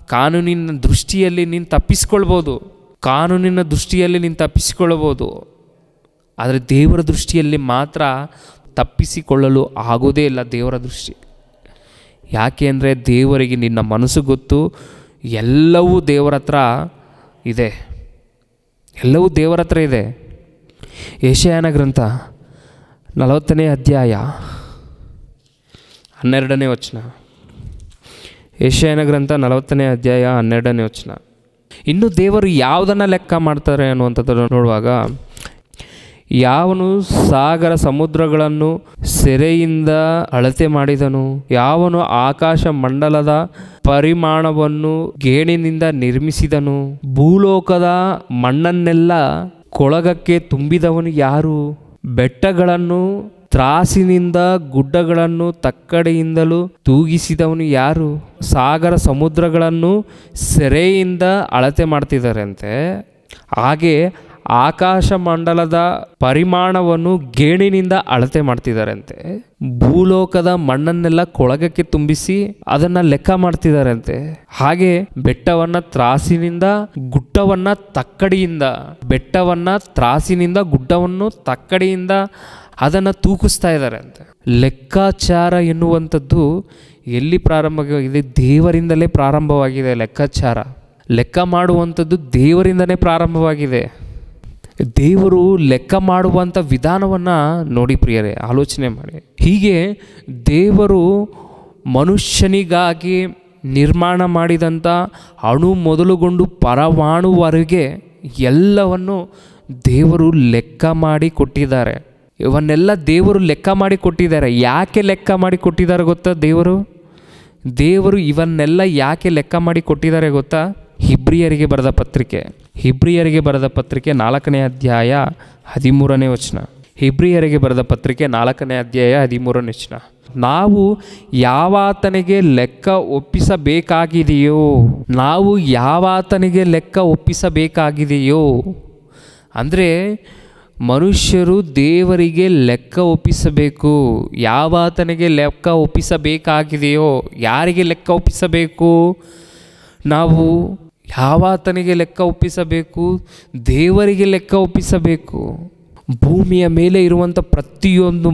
ಕಾನೂನಿನ ದೃಷ್ಟಿಯಲ್ಲಿ ನೀನು ತಪ್ಪಿಸ್ಕೊಳ್ಬೋದು, ಆದರೆ ದೇವರ ದೃಷ್ಟಿಯಲ್ಲಿ ಮಾತ್ರ ತಪ್ಪಿಸಿಕೊಳ್ಳಲು ಆಗೋದೇ ಇಲ್ಲ. ದೇವರ ದೃಷ್ಟಿ ಯಾಕೆ ಅಂದರೆ ದೇವರಿಗೆ ನಿನ್ನ ಮನಸ್ಸು ಗೊತ್ತು, ಎಲ್ಲವೂ ದೇವರ ಹತ್ರ ಇದೆ, ಎಲ್ಲವೂ ದೇವರ ಹತ್ರ ಇದೆ. ಯೆಶಾಯನ ಗ್ರಂಥ 40ನೇ ಅಧ್ಯಾಯ 12ನೇ ವಚನ. ಯೆಶಾಯನ ಗ್ರಂಥ 40ನೇ ಅಧ್ಯಾಯ 12ನೇ ವಚನ. ಇನ್ನು ದೇವರು ಯಾವುದನ್ನು ಲೆಕ್ಕ ಮಾಡ್ತಾರೆ ಅನ್ನುವಂಥದ್ದನ್ನು ನೋಡುವಾಗ, ಯಾವನು ಸಾಗರ ಸಮುದ್ರಗಳನ್ನು ಸೆರೆಯಿಂದ ಅಳತೆ ಮಾಡಿದನು, ಯಾವನು ಆಕಾಶ ಮಂಡಲದ ಪರಿಮಾಣವನ್ನು ಗೇಣಿನಿಂದ ನಿರ್ಮಿಸಿದನು, ಭೂಲೋಕದ ಮಣ್ಣನ್ನೆಲ್ಲ ಕೊಳಗಕ್ಕೆ ತುಂಬಿದವನು ಯಾರು, ಬೆಟ್ಟಗಳನ್ನು ತ್ರಾಸಿನಿಂದ ಗುಡ್ಡಗಳನ್ನು ತಕ್ಕಡಿಯಿಂದಲೂ ತೂಗಿಸಿದವನು ಯಾರು. ಸಾಗರ ಸಮುದ್ರಗಳನ್ನು ಸೆರೆಯಿಂದ ಅಳತೆ ಮಾಡ್ತಿದ್ದಾರಂತೆ, ಹಾಗೆ ಆಕಾಶ ಮಂಡಲದ ಪರಿಮಾಣವನ್ನು ಗೇಣಿನಿಂದ ಅಳತೆ ಮಾಡ್ತಿದ್ದಾರಂತೆ, ಭೂಲೋಕದ ಮಣ್ಣನ್ನೆಲ್ಲ ಕೊಳಗಕ್ಕೆ ತುಂಬಿಸಿ ಅದನ್ನ ಲೆಕ್ಕ ಮಾಡ್ತಿದ್ದಾರಂತೆ, ಹಾಗೆ ಬೆಟ್ಟವನ್ನ ತ್ರಾಸಿನಿಂದ ಗುಡ್ಡವನ್ನ ತಕ್ಕಡಿಯಿಂದ, ಗುಡ್ಡವನ್ನು ತಕ್ಕಡಿಯಿಂದ ಅದನ್ನು ತೂಕಿಸ್ತಾ ಇದ್ದಾರೆ ಅಂತೆ. ಲೆಕ್ಕಾಚಾರ ಎನ್ನುವಂಥದ್ದು ಎಲ್ಲಿ ಪ್ರಾರಂಭವಾಗಿದೆ? ದೇವರಿಂದಲೇ ಪ್ರಾರಂಭವಾಗಿದೆ ಲೆಕ್ಕಾಚಾರ. ಲೆಕ್ಕ ಮಾಡುವಂಥದ್ದು ದೇವರಿಂದನೇ ಪ್ರಾರಂಭವಾಗಿದೆ. ದೇವರು ಲೆಕ್ಕ ಮಾಡುವಂಥ ವಿಧಾನವನ್ನು ನೋಡಿ ಪ್ರಿಯರೇ, ಆಲೋಚನೆ ಮಾಡಿ. ಹೀಗೆ ದೇವರು ಮನುಷ್ಯನಿಗಾಗಿ ನಿರ್ಮಾಣ ಮಾಡಿದಂಥ ಅಣು ಮೊದಲುಗೊಂಡು ಪರಮಾಣುವರೆಗೆ ಎಲ್ಲವನ್ನು ದೇವರು ಲೆಕ್ಕ ಮಾಡಿ ಕೊಟ್ಟಿದ್ದಾರೆ. ಇವನ್ನೆಲ್ಲ ದೇವರು ಲೆಕ್ಕ ಮಾಡಿ ಕೊಟ್ಟಿದ್ದಾರೆ. ಯಾಕೆ ಲೆಕ್ಕ ಮಾಡಿ ಕೊಟ್ಟಿದ್ದಾರೆ ಗೊತ್ತಾ? ದೇವರು ಇವನ್ನೆಲ್ಲ ಯಾಕೆ ಲೆಕ್ಕ ಮಾಡಿ ಕೊಟ್ಟಿದ್ದಾರೆ ಗೊತ್ತಾ? ಹಿಬ್ರಿಯರಿಗೆ ಬರೆದ ಪತ್ರಿಕೆ 4ನೇ ಅಧ್ಯಾಯ 13ನೇ ವಚನ. ಹಿಬ್ರಿಯರಿಗೆ ಬರೆದ ಪತ್ರಿಕೆ 4ನೇ ಅಧ್ಯಾಯ 13ನೇ ವಚನ. ನಾವು ಯಾವಾತನಿಗೆ ಲೆಕ್ಕ ಒಪ್ಪಿಸಬೇಕಾಗಿದೆಯೋ ಅಂದರೆ ಮನುಷ್ಯರು ದೇವರಿಗೆ ಲೆಕ್ಕ ಒಪ್ಪಿಸಬೇಕು. ಯಾವಾತನಿಗೆ ಲೆಕ್ಕ ಒಪ್ಪಿಸಬೇಕಾಗಿದೆಯೋ, ಯಾರಿಗೆ ಲೆಕ್ಕ ಒಪ್ಪಿಸಬೇಕು? ನಾವು ಯಾವಾತನಿಗೆ ಲೆಕ್ಕ ಒಪ್ಪಿಸಬೇಕು? ದೇವರಿಗೆ ಲೆಕ್ಕ ಒಪ್ಪಿಸಬೇಕು. ಭೂಮಿಯ ಮೇಲೆ ಇರುವಂಥ ಪ್ರತಿಯೊಬ್ಬ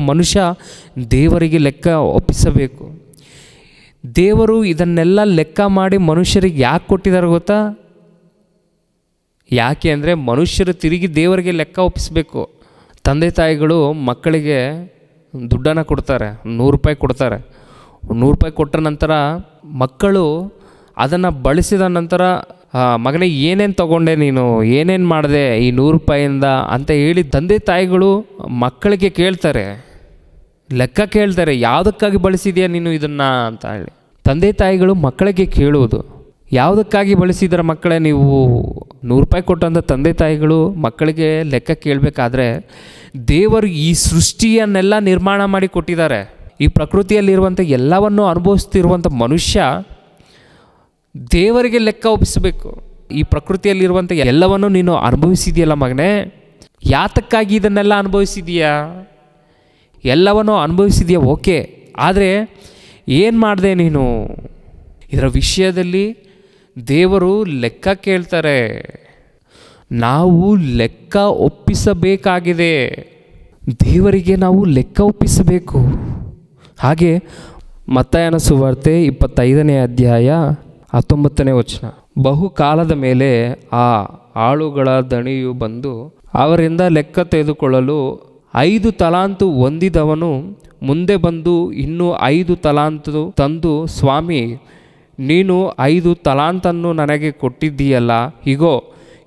ಮನುಷ್ಯ ದೇವರಿಗೆ ಲೆಕ್ಕ ಒಪ್ಪಿಸಬೇಕು. ದೇವರು ಇದನ್ನೆಲ್ಲ ಲೆಕ್ಕ ಮಾಡಿ ಮನುಷ್ಯರಿಗೆ ಯಾಕೆ ಕೊಟ್ಟಿದ್ದಾರೆ ಗೊತ್ತಾ? ಯಾಕೆ ಅಂದರೆ ಮನುಷ್ಯರು ತಿರುಗಿ ದೇವರಿಗೆ ಲೆಕ್ಕ ಒಪ್ಪಿಸಬೇಕು. ತಂದೆ ತಾಯಿಗಳು ಮಕ್ಕಳಿಗೆ ದುಡ್ಡನ್ನು ಕೊಡ್ತಾರೆ, 100 ರೂಪಾಯಿ ಕೊಡ್ತಾರೆ. 100 ರೂಪಾಯಿ ಕೊಟ್ಟ ನಂತರ ಮಕ್ಕಳು ಅದನ್ನು ಬಳಸಿದ ನಂತರ ಮಗನೇ ಏನೇನು ತೊಗೊಂಡೆ ನೀನು, ಏನೇನು ಮಾಡಿದೆ ಈ 100 ರೂಪಾಯಿಯಿಂದ ಅಂತ ಹೇಳಿ ತಂದೆ ತಾಯಿಗಳು ಮಕ್ಕಳಿಗೆ ಲೆಕ್ಕ ಕೇಳ್ತಾರೆ. ಯಾವುದಕ್ಕಾಗಿ ಬಳಸಿದೆಯಾ ನೀನು ಇದನ್ನು ಅಂತ ಹೇಳಿ ತಂದೆ ತಾಯಿಗಳು ಮಕ್ಕಳಿಗೆ ಕೇಳುವುದು. ಯಾವುದಕ್ಕಾಗಿ ಬಳಸಿದ್ರೆ ಮಕ್ಕಳೇ ನೀವು 100 ರೂಪಾಯಿ ಕೊಟ್ಟಂಥ ತಂದೆ ತಾಯಿಗಳು ಮಕ್ಕಳಿಗೆ ಲೆಕ್ಕ ಕೇಳಬೇಕಾದ್ರೆ, ದೇವರು ಈ ಸೃಷ್ಟಿಯನ್ನೆಲ್ಲ ನಿರ್ಮಾಣ ಮಾಡಿ ಕೊಟ್ಟಿದ್ದಾರೆ. ಈ ಪ್ರಕೃತಿಯಲ್ಲಿರುವಂಥ ಎಲ್ಲವನ್ನು ಅನುಭವಿಸ್ತಿರುವಂಥ ಮನುಷ್ಯ ದೇವರಿಗೆ ಲೆಕ್ಕ ಒಪ್ಪಿಸಬೇಕು. ಈ ಪ್ರಕೃತಿಯಲ್ಲಿರುವಂಥ ಎಲ್ಲವನ್ನು ನೀನು ಅನುಭವಿಸಿದೆಯಲ್ಲ ಮಗನೇ, ಯಾತಕ್ಕಾಗಿ ಇದನ್ನೆಲ್ಲ ಅನುಭವಿಸಿದೀಯಾ? ಎಲ್ಲವನ್ನು ಅನುಭವಿಸಿದೆಯಾ, ಓಕೆ, ಆದರೆ ಏನು ಮಾಡಿದೆ ನೀನು? ಇದರ ವಿಷಯದಲ್ಲಿ ದೇವರು ಲೆಕ್ಕ ಕೇಳ್ತಾರೆ. ನಾವು ಲೆಕ್ಕ ಒಪ್ಪಿಸಬೇಕಾಗಿದೆ. ದೇವರಿಗೆ ನಾವು ಲೆಕ್ಕ ಒಪ್ಪಿಸಬೇಕು. ಹಾಗೆ ಮತ್ತಾಯನ ಸುವಾರ್ತೆ 25ನೇ ಅಧ್ಯಾಯ 19ನೇ ವಚನ. ಬಹುಕಾಲದ ಮೇಲೆ ಆ ಆಳುಗಳ ದಣಿಯು ಬಂದು ಅವರಿಂದ ಲೆಕ್ಕ ತೆಗೆದುಕೊಳ್ಳಲು 5 ತಲಾಂತು ಹೊಂದಿದವನು ಮುಂದೆ ಬಂದು ಇನ್ನೂ 5 ತಲಾಂತು ತಂದು, ಸ್ವಾಮಿ, ನೀನು 5 ತಲಾಂತನ್ನು ನನಗೆ ಕೊಟ್ಟಿದ್ದೀಯಲ್ಲ, ಹೀಗೋ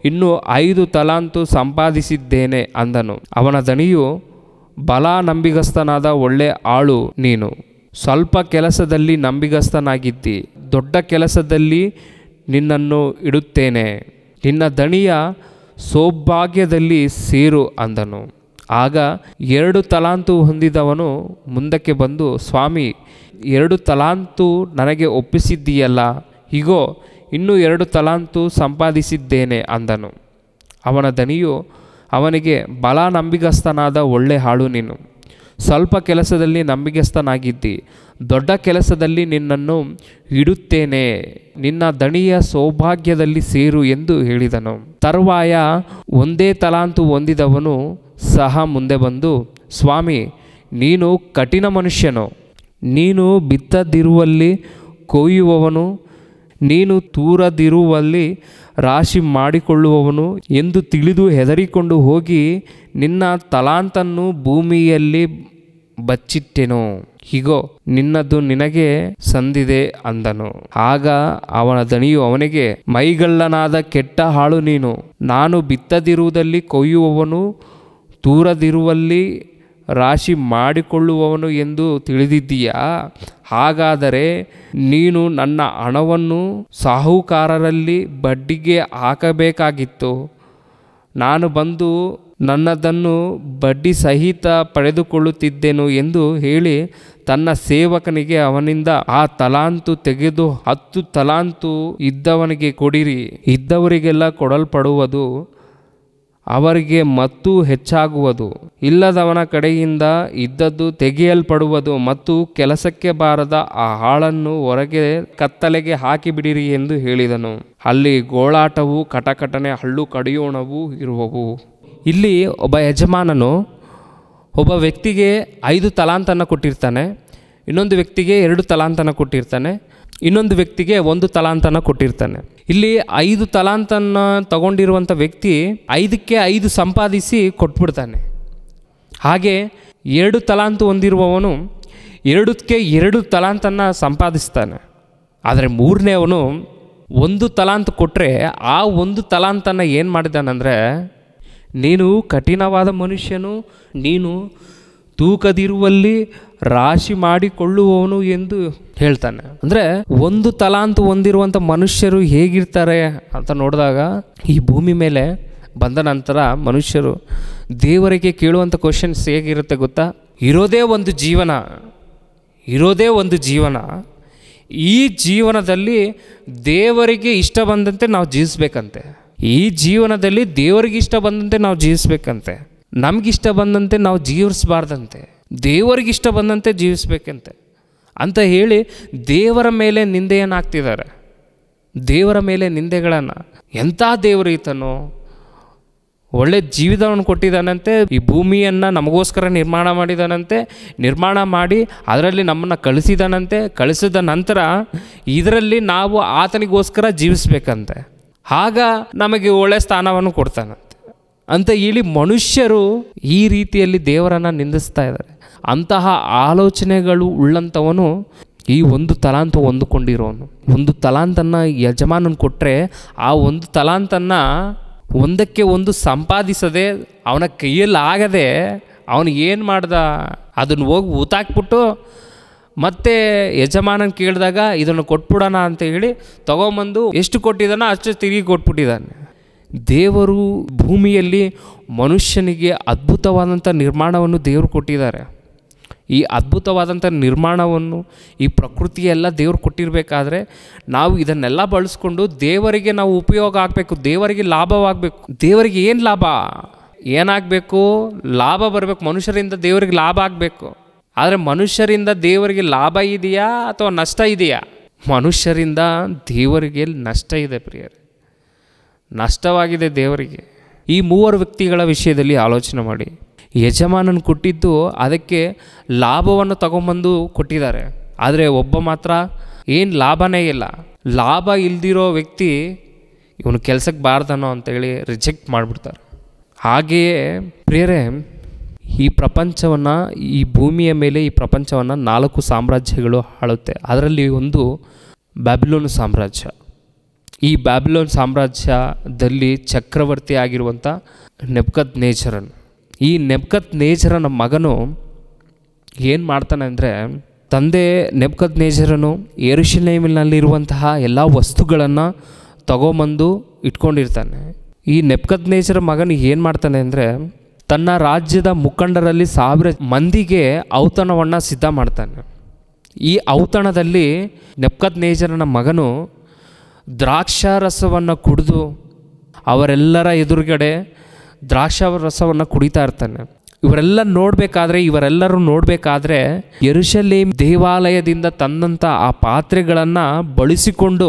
ಇನ್ನೂ 5 ತಲಾಂತು ಸಂಪಾದಿಸಿದ್ದೇನೆ ಅಂದನು. ಅವನ ದಣಿಯು, ಬಲ ನಂಬಿಗಸ್ತನಾದ ಒಳ್ಳೆ ಆಳು ನೀನು, ಸ್ವಲ್ಪ ಕೆಲಸದಲ್ಲಿ ನಂಬಿಗಸ್ತನಾಗಿದ್ದಿ, ದೊಡ್ಡ ಕೆಲಸದಲ್ಲಿ ನಿನ್ನನ್ನು ಇಡುತ್ತೇನೆ, ನಿನ್ನ ದಣಿಯ ಸೌಭಾಗ್ಯದಲ್ಲಿ ಸೇರು ಅಂದನು. ಆಗ 2 ತಲಾಂತು ಹೊಂದಿದವನು ಮುಂದಕ್ಕೆ ಬಂದು, ಸ್ವಾಮಿ, 2 ತಲಾಂತು ನನಗೆ ಒಪ್ಪಿಸಿದ್ದೀಯಲ್ಲ, ಹೀಗೋ ಇನ್ನೂ 2 ತಲಾಂತು ಸಂಪಾದಿಸಿದ್ದೇನೆ ಅಂದನು. ಅವನ ದಣಿಯು ಅವನಿಗೆ, ಬಲ ನಂಬಿಗಸ್ತನಾದ ಒಳ್ಳೆ ಆಳು ನೀನು, ಸ್ವಲ್ಪ ಕೆಲಸದಲ್ಲಿ ನಂಬಿಗಸ್ತನಾಗಿದ್ದಿ, ದೊಡ್ಡ ಕೆಲಸದಲ್ಲಿ ನಿನ್ನನ್ನು ಇಡುತ್ತೇನೆ, ನಿನ್ನ ದಣಿಯ ಸೌಭಾಗ್ಯದಲ್ಲಿ ಸೇರು ಎಂದು ಹೇಳಿದನು. ತರುವಾಯ 1 ತಲಾಂತು ಹೊಂದಿದವನು ಸಹ ಮುಂದೆ ಬಂದು, ಸ್ವಾಮಿ, ನೀನು ಕಠಿಣ ಮನುಷ್ಯನು, ನೀನು ಬಿತ್ತದಿರುವಲ್ಲಿ ಕೊಯ್ಯುವವನು, ನೀನು ತೂರದಿರುವಲ್ಲಿ ರಾಶಿ ಮಾಡಿಕೊಳ್ಳುವವನು ಎಂದು ತಿಳಿದು ಹೆದರಿಕೊಂಡು ಹೋಗಿ ನಿನ್ನ ತಲಾಂತನ್ನು ಭೂಮಿಯಲ್ಲಿ ಬಚ್ಚಿಟ್ಟೆನು, ಹೀಗೋ ನಿನ್ನದು ನಿನಗೆ ಸಂದಿದೆ ಅಂದನು. ಆಗ ಅವನ ದಣಿಯು ಅವನಿಗೆ, ಮೈಗಳ್ಳನಾದ ಕೆಟ್ಟ ಆಳು ನೀನು, ನಾನು ಬಿತ್ತದಿರುವುದಲ್ಲಿ ಕೊಯ್ಯುವವನು, ತೂರದಿರುವಲ್ಲಿ ರಾಶಿ ಮಾಡಿಕೊಳ್ಳುವವನು ಎಂದು ತಿಳಿದಿದ್ದೀಯಾ? ಹಾಗಾದರೆ ನೀನು ನನ್ನ ಹಣವನ್ನು ಸಾಹುಕಾರರಲ್ಲಿ ಬಡ್ಡಿಗೆ ಹಾಕಬೇಕಾಗಿತ್ತು. ನಾನು ಬಂದು ನನ್ನದನ್ನು ಬಡ್ಡಿ ಸಹಿತ ಪಡೆದುಕೊಳ್ಳುತ್ತಿದ್ದೆನು ಎಂದು ಹೇಳಿ ತನ್ನ ಸೇವಕನಿಗೆ ಅವನಿಂದ ಆ ತಲಾಂತು ತೆಗೆದು 10 ತಲಾಂತು ಇದ್ದವನಿಗೆ ಕೊಡಿರಿ, ಇದ್ದವರಿಗೆಲ್ಲ ಕೊಡಲ್ಪಡುವುದು, ಅವರಿಗೆ ಮತ್ತೂ ಹೆಚ್ಚಾಗುವುದು, ಇಲ್ಲದವನ ಕಡೆಯಿಂದ ಇದ್ದದ್ದು ತೆಗೆಯಲ್ಪಡುವುದು, ಮತ್ತು ಕೆಲಸಕ್ಕೆ ಬಾರದ ಆ ಆಳನ್ನು ಹೊರಗೆ ಕತ್ತಲೆಗೆ ಹಾಕಿಬಿಡಿರಿ ಎಂದು ಹೇಳಿದನು. ಅಲ್ಲಿ ಗೋಳಾಟವು, ಕಟಕಟನೆ, ಹಳ್ಳು ಕಡಿಯೋಣವು ಇರುವವು. ಇಲ್ಲಿ ಒಬ್ಬ ಯಜಮಾನನು ಒಬ್ಬ ವ್ಯಕ್ತಿಗೆ 5 ತಲಾಂತನ್ನು ಕೊಟ್ಟಿರ್ತಾನೆ, ಇನ್ನೊಂದು ವ್ಯಕ್ತಿಗೆ 2 ತಲಾಂತನ್ನು ಕೊಟ್ಟಿರ್ತಾನೆ. ಇನ್ನೊಂದು ವ್ಯಕ್ತಿಗೆ 1 ತಲಾಂತನ ಕೊಟ್ಟಿರ್ತಾನೆ. ಇಲ್ಲಿ 5 ತಲಾಂತನ್ನ ತಗೊಂಡಿರುವಂಥ ವ್ಯಕ್ತಿ 5ಕ್ಕೆ 5 ಸಂಪಾದಿಸಿ ಕೊಟ್ಬಿಡ್ತಾನೆ. ಹಾಗೆ 2 ತಲಾಂತು ಹೊಂದಿರುವವನು 2ಕ್ಕೆ 2 ತಲಾಂತನ್ನು ಸಂಪಾದಿಸ್ತಾನೆ. ಆದರೆ 3ನೇವನು 1 ತಲಾಂತು ಕೊಟ್ಟರೆ ಆ 1 ತಲಾಂತನ್ನು ಏನು ಮಾಡಿದಾನಂದರೆ, ನೀನು ಕಠಿಣವಾದ ಮನುಷ್ಯನು, ನೀನು ತೂಕದಿರುವಲ್ಲಿ ರಾಶಿ ಮಾಡಿಕೊಳ್ಳುವವನು ಎಂದು ಹೇಳ್ತಾನೆ. ಅಂದರೆ 1 ತಲಾಂತು ಹೊಂದಿರುವಂಥ ಮನುಷ್ಯರು ಹೇಗಿರ್ತಾರೆ ಅಂತ ನೋಡಿದಾಗ, ಈ ಭೂಮಿ ಮೇಲೆ ಬಂದ ನಂತರ ಮನುಷ್ಯರು ದೇವರಿಗೆ ಕೇಳುವಂಥ ಕ್ವಶನ್ಸ್ ಹೇಗಿರುತ್ತೆ ಗೊತ್ತಾ? ಇರೋದೇ ಒಂದು ಜೀವನ, ಈ ಜೀವನದಲ್ಲಿ ದೇವರಿಗೆ ಇಷ್ಟ ಬಂದಂತೆ ನಾವು ಜೀವಿಸ್ಬೇಕಂತೆ. ಈ ಜೀವನದಲ್ಲಿ ದೇವರಿಗೆ ಇಷ್ಟ ಬಂದಂತೆ ನಾವು ಜೀವಿಸ್ಬೇಕಂತೆ. ನಮಗಿಷ್ಟ ಬಂದಂತೆ ನಾವು ಜೀವಿಸಬಾರ್ದಂತೆ, ದೇವರಿಗಿಷ್ಟ ಬಂದಂತೆ ಜೀವಿಸ್ಬೇಕಂತೆ ಅಂತ ಹೇಳಿ ದೇವರ ಮೇಲೆ ನಿಂದೆಯನ್ನು ಹಾಕ್ತಿದ್ದಾರೆ. ದೇವರ ಮೇಲೆ ನಿಂದೆಗಳನ್ನು, ಎಂಥ ದೇವರು ಈತನು, ಒಳ್ಳೆ ಜೀವಿತವನ್ನು ಕೊಟ್ಟಿದ್ದಾನಂತೆ, ಈ ಭೂಮಿಯನ್ನು ನಮಗೋಸ್ಕರ ನಿರ್ಮಾಣ ಮಾಡಿದಾನಂತೆ, ನಿರ್ಮಾಣ ಮಾಡಿ ಅದರಲ್ಲಿ ನಮ್ಮನ್ನು ಕಳಿಸಿದಾನಂತೆ, ಕಳಿಸಿದ ನಂತರ ಇದರಲ್ಲಿ ನಾವು ಆತನಿಗೋಸ್ಕರ ಜೀವಿಸ್ಬೇಕಂತೆ, ಆಗ ನಮಗೆ ಒಳ್ಳೆಯ ಸ್ಥಾನವನ್ನು ಕೊಡ್ತಾನಂತೆ ಅಂತ ಹೇಳಿ ಮನುಷ್ಯರು ಈ ರೀತಿಯಲ್ಲಿ ದೇವರನ್ನು ನಿಂದಿಸ್ತಾ ಇದ್ದಾರೆ. ಅಂತಹ ಆಲೋಚನೆಗಳು ಉಳ್ಳಂಥವನು ಈ 1 ತಲಾಂತು ಹೊಂದಿಕೊಂಡಿರೋನು. 1 ತಲಾಂತನ್ನು ಯಜಮಾನನ ಕೊಟ್ಟರೆ ಆ 1 ತಲಾಂತನ್ನು 1ಕ್ಕೆ 1 ಸಂಪಾದಿಸದೆ ಅವನ ಕೈಯಲ್ಲಿ ಆಗದೆ ಅವನು ಏನು ಮಾಡ್ದ, ಅದನ್ನು ಹೋಗಿ ಊತಾಕ್ಬಿಟ್ಟು ಮತ್ತೆ ಯಜಮಾನನ ಕೇಳಿದಾಗ ಇದನ್ನು ಕೊಟ್ಬಿಡೋಣ ಅಂತ ಹೇಳಿ ತೊಗೊಂಬಂದು ಎಷ್ಟು ಕೊಟ್ಟಿದ್ದಾನೋ ಅಷ್ಟು ತಿರುಗಿ ಕೊಟ್ಬಿಟ್ಟಿದ್ದಾನೆ. ದೇವರು ಭೂಮಿಯಲ್ಲಿ ಮನುಷ್ಯನಿಗೆ ಅದ್ಭುತವಾದಂಥ ನಿರ್ಮಾಣವನ್ನು ದೇವರು ಕೊಟ್ಟಿದ್ದಾರೆ. ಈ ಅದ್ಭುತವಾದಂಥ ನಿರ್ಮಾಣವನ್ನು, ಈ ಪ್ರಕೃತಿಯೆಲ್ಲ ದೇವರು ಕೊಟ್ಟಿರಬೇಕಾದ್ರೆ ನಾವು ಇದನ್ನೆಲ್ಲ ಬಳಸ್ಕೊಂಡು ದೇವರಿಗೆ ನಾವು ಉಪಯೋಗ ಆಗಬೇಕು, ದೇವರಿಗೆ ಲಾಭವಾಗಬೇಕು. ದೇವರಿಗೆ ಏನು ಲಾಭ, ಏನಾಗಬೇಕು? ಲಾಭ ಬರಬೇಕು, ಮನುಷ್ಯರಿಂದ ದೇವರಿಗೆ ಲಾಭ ಆಗಬೇಕು. ಆದರೆ ಮನುಷ್ಯರಿಂದ ದೇವರಿಗೆ ಲಾಭ ಇದೆಯಾ ಅಥವಾ ನಷ್ಟ ಇದೆಯಾ? ಮನುಷ್ಯರಿಂದ ದೇವರಿಗೆ ನಷ್ಟ ಇದೆ ಪ್ರಿಯರೇ, ನಷ್ಟವಾಗಿದೆ ದೇವರಿಗೆ. ಈ 3 ವ್ಯಕ್ತಿಗಳ ವಿಷಯದಲ್ಲಿ ಆಲೋಚನೆ ಮಾಡಿ. ಯಜಮಾನನ ಕೊಟ್ಟಿದ್ದು ಅದಕ್ಕೆ ಲಾಭವನ್ನು ತಗೊಂಬಂದು ಕೊಟ್ಟಿದ್ದಾರೆ, ಆದರೆ ಒಬ್ಬ ಮಾತ್ರ ಏನು ಲಾಭನೇ ಇಲ್ಲ. ಲಾಭ ಇಲ್ದಿರೋ ವ್ಯಕ್ತಿ ಇವನು ಕೆಲಸಕ್ಕೆ ಬಾರ್ದನೋ ಅಂತೇಳಿ ರಿಜೆಕ್ಟ್ ಮಾಡಿಬಿಡ್ತಾರೆ. ಹಾಗೆಯೇ ಪ್ರಿಯರೇ, ಈ ಪ್ರಪಂಚವನ್ನು, ಈ ಭೂಮಿಯ ಮೇಲೆ ಈ ಪ್ರಪಂಚವನ್ನು 4 ಸಾಮ್ರಾಜ್ಯಗಳು ಆಳುತ್ತೆ. ಅದರಲ್ಲಿ ಒಂದು ಬ್ಯಾಬಿಲೋನ್ ಸಾಮ್ರಾಜ್ಯ. ಈ ಬ್ಯಾಬಿಲೋನ್ ಸಾಮ್ರಾಜ್ಯದಲ್ಲಿ ಚಕ್ರವರ್ತಿ ಆಗಿರುವಂಥ ನೆಬೂಕದ್ನೆಚ್ಚರನು, ಈ ನೆಬೂಕದ್ನೆಚ್ಚರನ ಮಗನು ಏನು ಮಾಡ್ತಾನೆ ಅಂದರೆ, ತಂದೆ ನೆಬೂಕದ್ನೆಚ್ಚರನು ಯೆರೂಸಲೇಮಿನಲ್ಲಿರುವಂತಹ ಎಲ್ಲ ವಸ್ತುಗಳನ್ನು ತಗೊಂಬಂದು ಇಟ್ಕೊಂಡಿರ್ತಾನೆ. ಈ ನೆಬೂಕದ್ನೆಚ್ಚರ ಮಗನು ಏನು ಮಾಡ್ತಾನೆ ಅಂದರೆ, ತನ್ನ ರಾಜ್ಯದ ಮುಖಂಡರಲ್ಲಿ 1000 ಮಂದಿಗೆ ಔತಣವನ್ನು ಸಿದ್ಧ ಮಾಡ್ತಾನೆ. ಈ ಔತಣದಲ್ಲಿ ನೆಬೂಕದ್ನೆಚ್ಚರನ ಮಗನು ದ್ರಾಕ್ಷಾರಸವನ್ನು ಕುಡಿದು ಅವರೆಲ್ಲರ ಎದುರುಗಡೆ ದ್ರಾಕ್ಷಾರಸವನ್ನು ಕುಡಿತಾ ಇರ್ತಾನೆ. ಇವರೆಲ್ಲರೂ ನೋಡಬೇಕಾದ್ರೆ ಯೆರೂಸಲೇಮ್ ದೇವಾಲಯದಿಂದ ತಂದಂಥ ಆ ಪಾತ್ರೆಗಳನ್ನು ಬಳಸಿಕೊಂಡು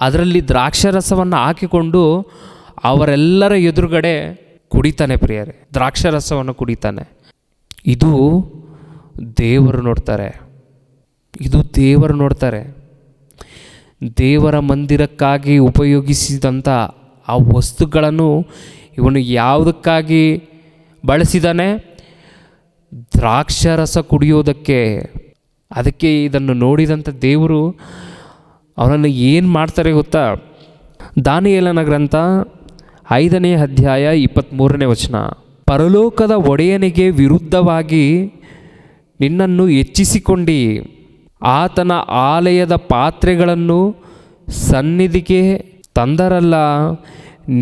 ಅದರಲ್ಲಿ ದ್ರಾಕ್ಷಾರಸವನ್ನು ಹಾಕಿಕೊಂಡು ಅವರೆಲ್ಲರ ಎದುರುಗಡೆ ಕುಡಿತಾನೆ ಪ್ರಿಯರೇ, ದ್ರಾಕ್ಷಾರಸವನ್ನು ಕುಡಿತಾನೆ. ಇದು ದೇವರು ನೋಡ್ತಾರೆ, ದೇವರ ಮಂದಿರಕ್ಕಾಗಿ ಉಪಯೋಗಿಸಿದಂಥ ಆ ವಸ್ತುಗಳನ್ನು ಇವನು ಯಾವುದಕ್ಕಾಗಿ ಬಳಸಿದಾನೆ? ದ್ರಾಕ್ಷಾರಸ ಕುಡಿಯೋದಕ್ಕೆ. ಅದಕ್ಕೆ ಇದನ್ನು ನೋಡಿದಂಥ ದೇವರು ಅವನನ್ನು ಏನು ಮಾಡ್ತಾರೆ ಗೊತ್ತಾ? ದಾನಿಯೇಲನ ಗ್ರಂಥ 5ನೇ ಅಧ್ಯಾಯ 23ನೇ ವಚನ. ಪರಲೋಕದ ಒಡೆಯನಿಗೆ ವಿರುದ್ಧವಾಗಿ ನಿನ್ನನ್ನು ಹೆಚ್ಚಿಸಿಕೊಂಡಿ, ಆತನ ಆಲಯದ ಪಾತ್ರೆಗಳನ್ನು ಸನ್ನಿಧಿಗೆ ತಂದರಲ್ಲ.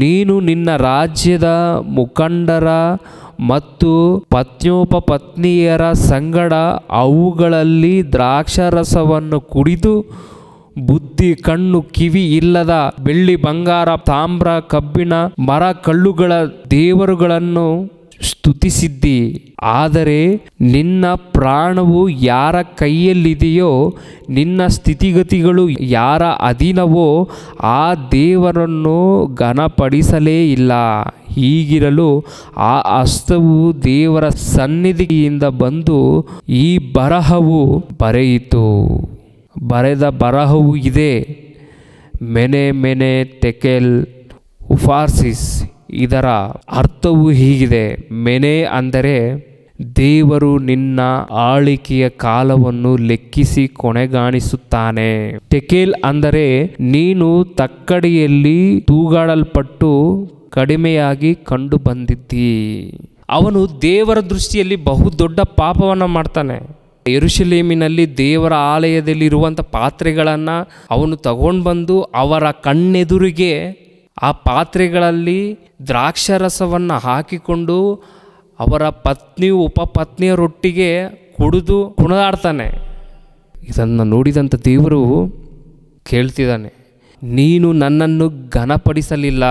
ನೀನು ನಿನ್ನ ರಾಜ್ಯದ ಮುಖಂಡರ ಮತ್ತು ಪತ್ನಿಯರ ಸಂಗಡ ಅವುಗಳಲ್ಲಿ ದ್ರಾಕ್ಷಾರಸವನ್ನು ಕುಡಿದು ಬುದ್ಧಿ, ಕಣ್ಣು, ಕಿವಿ ಇಲ್ಲದ ಬೆಳ್ಳಿ, ಬಂಗಾರ, ತಾಮ್ರ, ಕಬ್ಬಿಣ, ಮರ, ಕಲ್ಲುಗಳ ದೇವರುಗಳನ್ನು ಸ್ತುತಿಸಿದ್ದಿ. ಆದರೆ ನಿನ್ನ ಪ್ರಾಣವು ಯಾರ ಕೈಯಲ್ಲಿದೆಯೋ, ನಿನ್ನ ಸ್ಥಿತಿಗತಿಗಳು ಯಾರ ಅಧೀನವೋ ಆ ದೇವರನ್ನು ಘನಪಡಿಸಲೇ ಇಲ್ಲ. ಹೀಗಿರಲು ಆ ಹಸ್ತವು ದೇವರ ಸನ್ನಿಧಿಯಿಂದ ಬಂದು ಈ ಬರಹವು ಬರೆಯಿತು. ಬರೆದ ಬರಹವೂ ಇದೆ. ಮೆನೆ ಮೆನೆ ತೆಕೆಲ್ ಉಫಾರ್ಸಿಸ್. ಇದರ ಅರ್ಥವು ಹೀಗಿದೆ. ಮೆನೆ ಅಂದರೆ ದೇವರು ನಿನ್ನ ಆಳಿಕೆಯ ಕಾಲವನ್ನು ಲೆಕ್ಕಿಸಿ ಕೊನೆಗಾಣಿಸುತ್ತಾನೆ. ಟೆಕೇಲ್ ಅಂದರೆ ನೀನು ತಕ್ಕಡಿಯಲ್ಲಿ ತೂಗಾಡಲ್ಪಟ್ಟು ಕಡಿಮೆಯಾಗಿ ಕಂಡು ಬಂದಿದ್ದಿ. ಅವನು ದೇವರ ದೃಷ್ಟಿಯಲ್ಲಿ ಬಹುದೊಡ್ಡ ಪಾಪವನ್ನು ಮಾಡ್ತಾನೆ. ಯೆರೂಸಲೇಮಿನಲ್ಲಿ ದೇವರ ಆಲಯದಲ್ಲಿರುವಂಥ ಪಾತ್ರೆಗಳನ್ನು ಅವನು ತಗೊಂಡು ಬಂದು ಅವರ ಕಣ್ಣೆದುರಿಗೆ ಆ ಪಾತ್ರೆಗಳಲ್ಲಿ ದ್ರಾಕ್ಷಾರಸವನ್ನು ಹಾಕಿಕೊಂಡು ಅವರ ಪತ್ನಿ ಉಪಪತ್ನಿಯರೊಟ್ಟಿಗೆ ಕುಡಿದು ಕುಣಿದಾಡ್ತಾನೆ. ಇದನ್ನು ನೋಡಿದಂಥ ದೇವರು ಕೇಳ್ತಿದ್ದಾನೆ, ನೀನು ನನ್ನನ್ನು ಘನಪಡಿಸಲಿಲ್ಲ,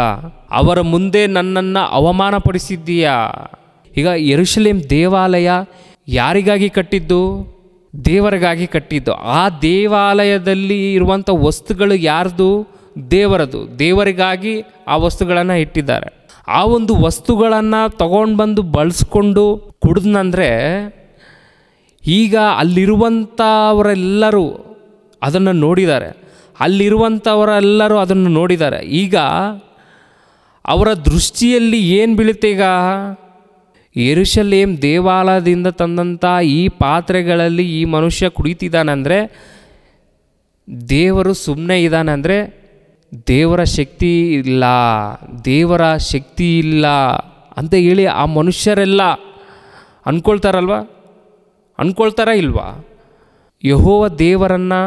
ಅವರ ಮುಂದೆ ನನ್ನನ್ನು ಅವಮಾನಪಡಿಸಿದ್ದೀಯಾ. ಈಗ ಯೆರೂಸಲೇಮ್ ದೇವಾಲಯ ಯಾರಿಗಾಗಿ ಕಟ್ಟಿದ್ದು? ದೇವರಿಗಾಗಿ ಕಟ್ಟಿದ್ದು. ಆ ದೇವಾಲಯದಲ್ಲಿ ಇರುವಂಥ ವಸ್ತುಗಳು ಯಾರ್ದು? ದೇವರದು. ದೇವರಿಗಾಗಿ ಆ ವಸ್ತುಗಳನ್ನು ಇಟ್ಟಿದ್ದಾರೆ. ಆ ಒಂದು ವಸ್ತುಗಳನ್ನು ತಗೊಂಡು ಬಂದು ಬಳಸ್ಕೊಂಡು ಕುಡಿದ್ನಂದರೆ ಈಗ ಅಲ್ಲಿರುವಂಥವರೆಲ್ಲರೂ ಅದನ್ನು ನೋಡಿದ್ದಾರೆ. ಅಲ್ಲಿರುವಂಥವರೆಲ್ಲರೂ ಅದನ್ನು ನೋಡಿದ್ದಾರೆ. ಈಗ ಅವರ ದೃಷ್ಟಿಯಲ್ಲಿ ಏನು ಬೀಳುತ್ತೆ? ಈಗ ಯೆರೂಸಲೇಮ್ ದೇವಾಲಯದಿಂದ ತಂದಂಥ ಈ ಪಾತ್ರೆಗಳಲ್ಲಿ ಈ ಮನುಷ್ಯ ಕುಡಿತಿದ್ದಾನಂದರೆ ದೇವರು ಸುಮ್ಮನೆ ಇದ್ದಾನೆ, ಅಂದರೆ ದೇವರ ಶಕ್ತಿ ಇಲ್ಲ, ದೇವರ ಶಕ್ತಿ ಇಲ್ಲ ಅಂತ ಹೇಳಿ ಆ ಮನುಷ್ಯರೆಲ್ಲ ಅಂದ್ಕೊಳ್ತಾರಲ್ವ? ಅಂದ್ಕೊಳ್ತಾರ ಇಲ್ವಾ? ಯೆಹೋವ ದೇವರನ್ನು